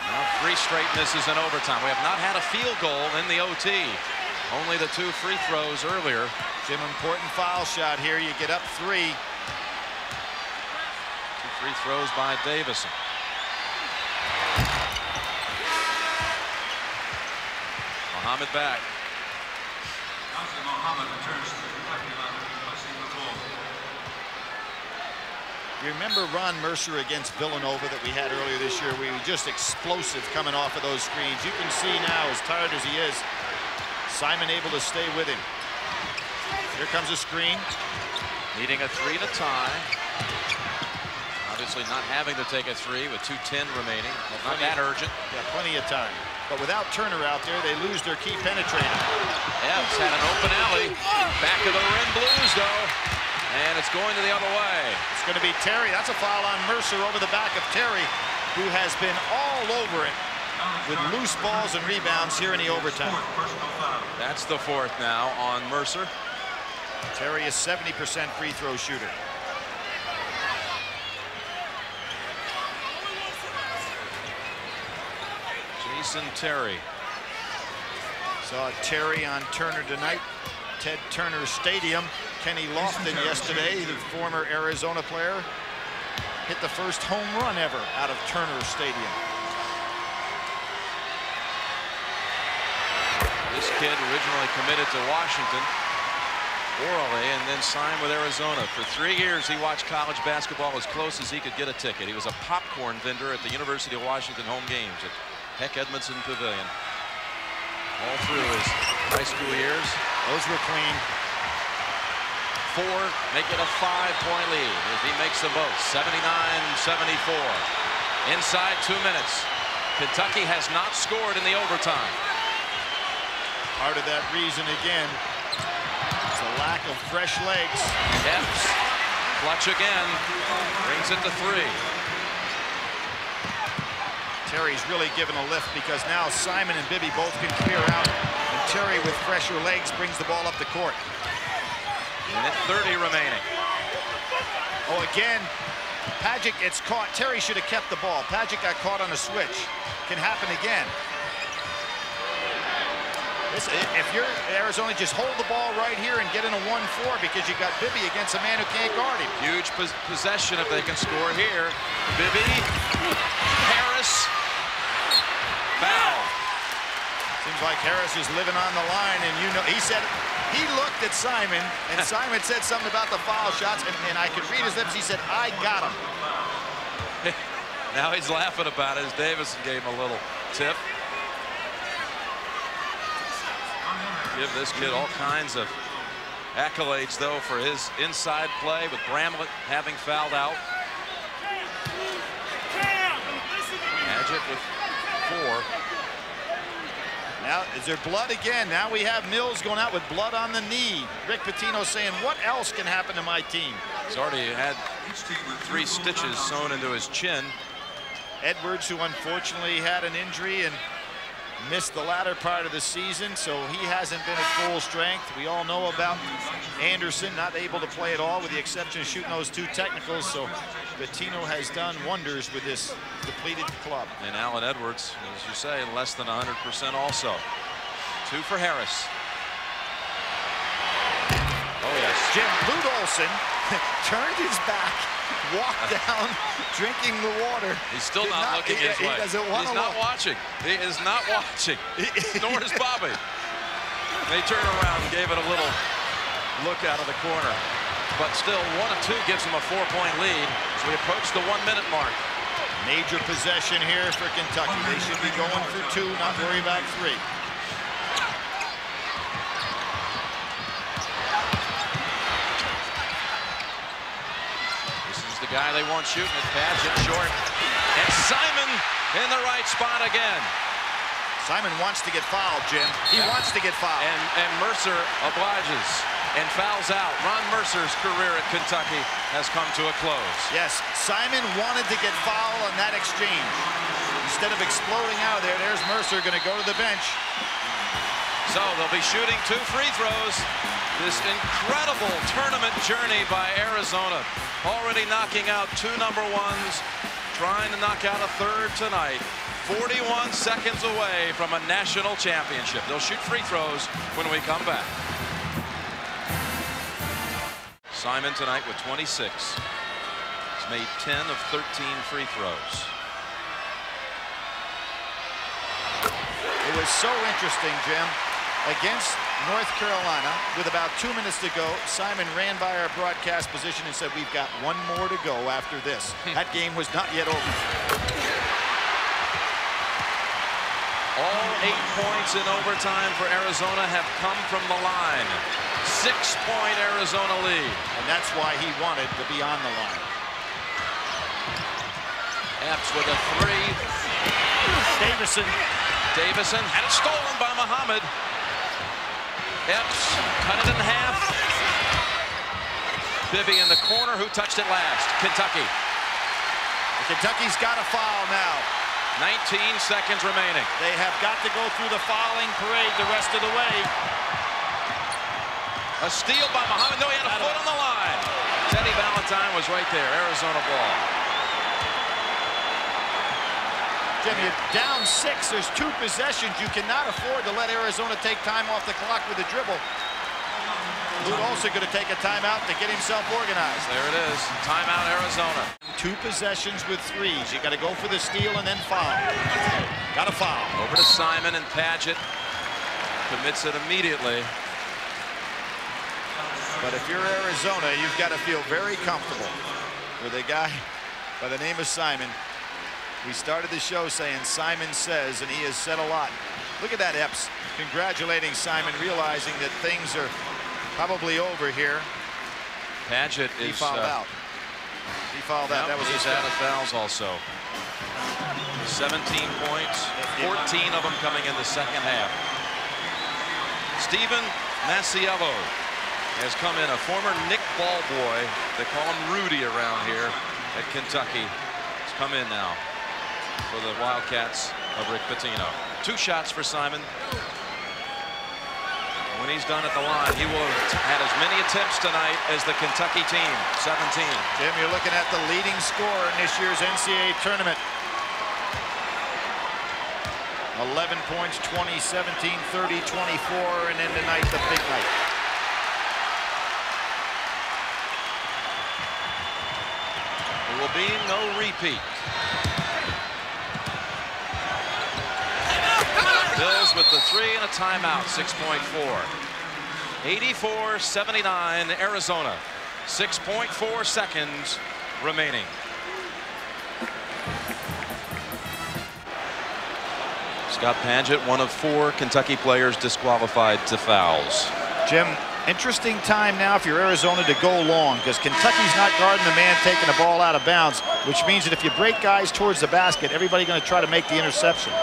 Now 3 straight misses in overtime. We have not had a field goal in the OT. Only the 2 free throws earlier. Jim, important foul shot here. You get up 3. 2 free throws by Davison. Muhammad back. Muhammad returns to the Kentucky line. You remember Ron Mercer against Villanova that we had earlier this year, where he was just explosive coming off of those screens. You can see now, as tired as he is, Simon able to stay with him. Here comes a screen. Needing a 3 to tie. Obviously not having to take a 3 with 2:10 remaining. Not that urgent. Yeah, plenty of time. But without Turner out there, they lose their key penetrator. Evans had an open alley. Back of the rim Blues, though. And it's going to the other way. It's going to be Terry. That's a foul on Mercer over the back of Terry, who has been all over it with loose balls and rebounds here in the overtime. That's the 4th now on Mercer. Terry is 70% free throw shooter. Jason Terry. Saw Terry on Turner tonight. Ted Turner Stadium. Kenny Lofton yesterday, the former Arizona player, hit the first home run ever out of Turner Stadium. This kid originally committed to Washington orally and then signed with Arizona. For 3 years he watched college basketball as close as he could get a ticket. He was a popcorn vendor at the University of Washington home games at Heck Edmondson Pavilion. All through his high school years. Those were clean. 4, make it a 5-point lead as he makes them both. 79-74. Inside 2 minutes. Kentucky has not scored in the overtime. Part of that reason again is the lack of fresh legs. Epps, clutch again, brings it to 3. Terry's really given a lift because now Simon and Bibby both can clear out, and Terry with fresher legs brings the ball up the court. Minute 30 remaining. Oh, again, Padgett gets caught. Terry should have kept the ball. Padgett got caught on a switch. Can happen again. If you're Arizona, just hold the ball right here and get in a 1-4 because you got Bibby against a man who can't guard him. Huge possession if they can score here. Bibby, Harris, foul. Seems like Harris is living on the line, and you know, he looked at Simon, and Simon said something about the foul shots, and I could read his lips. He said, "I got him." Now he's laughing about it as Davison gave him a little tip. Give this kid all kinds of accolades, though, for his inside play with Bramlett having fouled out. Padgett with 4. Now, is there blood again? Now we have Mills going out with blood on the knee. Rick Pitino saying, what else can happen to my team? He's already had 3 stitches sewn into his chin. Edwards, who unfortunately had an injury and missed the latter part of the season, so he hasn't been at full strength. We all know about Anderson, not able to play at all with the exception of shooting those 2 technicals, so Pitino has done wonders with this depleted club. And Alan Edwards, as you say, less than 100% also. 2 for Harris. Oh, yes. Jim Lute Olson turned his back, walked down, drinking the water. He's still not looking his way. He doesn't want to look. He's not watching. He is not watching. Nor is Bobby. They turned around and gave it a little look out of the corner. But still, 1 of 2 gives them a 4-point lead as we approach the 1-minute mark. Major possession here for Kentucky. They should be going for 2, not worry about 3. The guy they want shooting at Padgett short. And Simon in the right spot again. Simon wants to get fouled, Jim. He wants to get fouled. And Mercer obliges and fouls out. Ron Mercer's career at Kentucky has come to a close. Yes, Simon wanted to get fouled on that exchange. Instead of exploding out of there, there's Mercer going to go to the bench. So they'll be shooting 2 free throws. This incredible tournament journey by Arizona. Already knocking out 2 number 1s, trying to knock out a 3rd tonight. 41 seconds away from a national championship. They'll shoot free throws when we come back. Simon tonight with 26. He's made 10 of 13 free throws. It was so interesting, Jim. against North Carolina with about 2 minutes to go. Simon ran by our broadcast position and said, we've got one more to go after this. That game was not yet over. All 8 points in overtime for Arizona have come from the line. 6-point Arizona lead. And that's why he wanted to be on the line. Epps with a three. Davison had it stolen by Muhammad. Epps cut it in half. Bibby in the corner. Who touched it last? Kentucky. Kentucky's got a foul now. 19 seconds remaining. They have got to go through the fouling parade the rest of the way. A steal by Muhammad. No, he had a foot on the line. Teddy Valentine was right there. Arizona ball. Jim, you're down 6. There's 2 possessions. You cannot afford to let Arizona take time off the clock with a dribble. Luke also going to take a timeout to get himself organized. There it is. Timeout, Arizona. 2 possessions with 3s. You got to go for the steal and then foul. Got a foul. Over to Simon, and Padgett commits it immediately. But if you're Arizona, you've got to feel very comfortable with a guy by the name of Simon. We started the show saying Simon says, and he has said a lot. Look at that, Epps congratulating Simon, realizing that things are probably over here. Padgett He fouled out. He fouled out. That was he's out of fouls also. 17 points, 14 of them coming in the second half. Stephen Masiello has come in, a former Nick Ball boy. They call him Rudy around here at Kentucky. He's come in now for the Wildcats of Rick Pitino. 2 shots for Simon. When he's done at the line, he will have had as many attempts tonight as the Kentucky team, 17. Jim, you're looking at the leading scorer in this year's NCAA tournament. 11 points, 20, 17, 30, 24, and then tonight, the big night. There will be no repeat. Bills with the 3 and a timeout, 6.4. 84-79 Arizona. 6.4 seconds remaining. Scott Padgett, one of 4 Kentucky players disqualified to fouls. Jim, interesting time now if you're Arizona to go long, because Kentucky's not guarding the man taking the ball out of bounds, which means that if you break guys towards the basket, everybody's going to try to make the interception.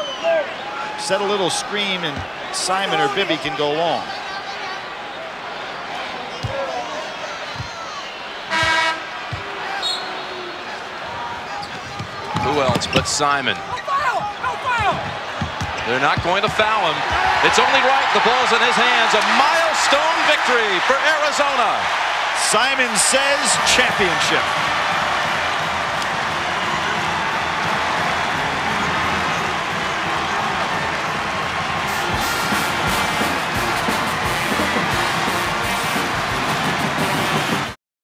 Set a little screen and Simon or Bibby can go long. Who else but Simon? They're not going to foul him. It's only right. The ball's in his hands. A milestone victory for Arizona. Simon says championship.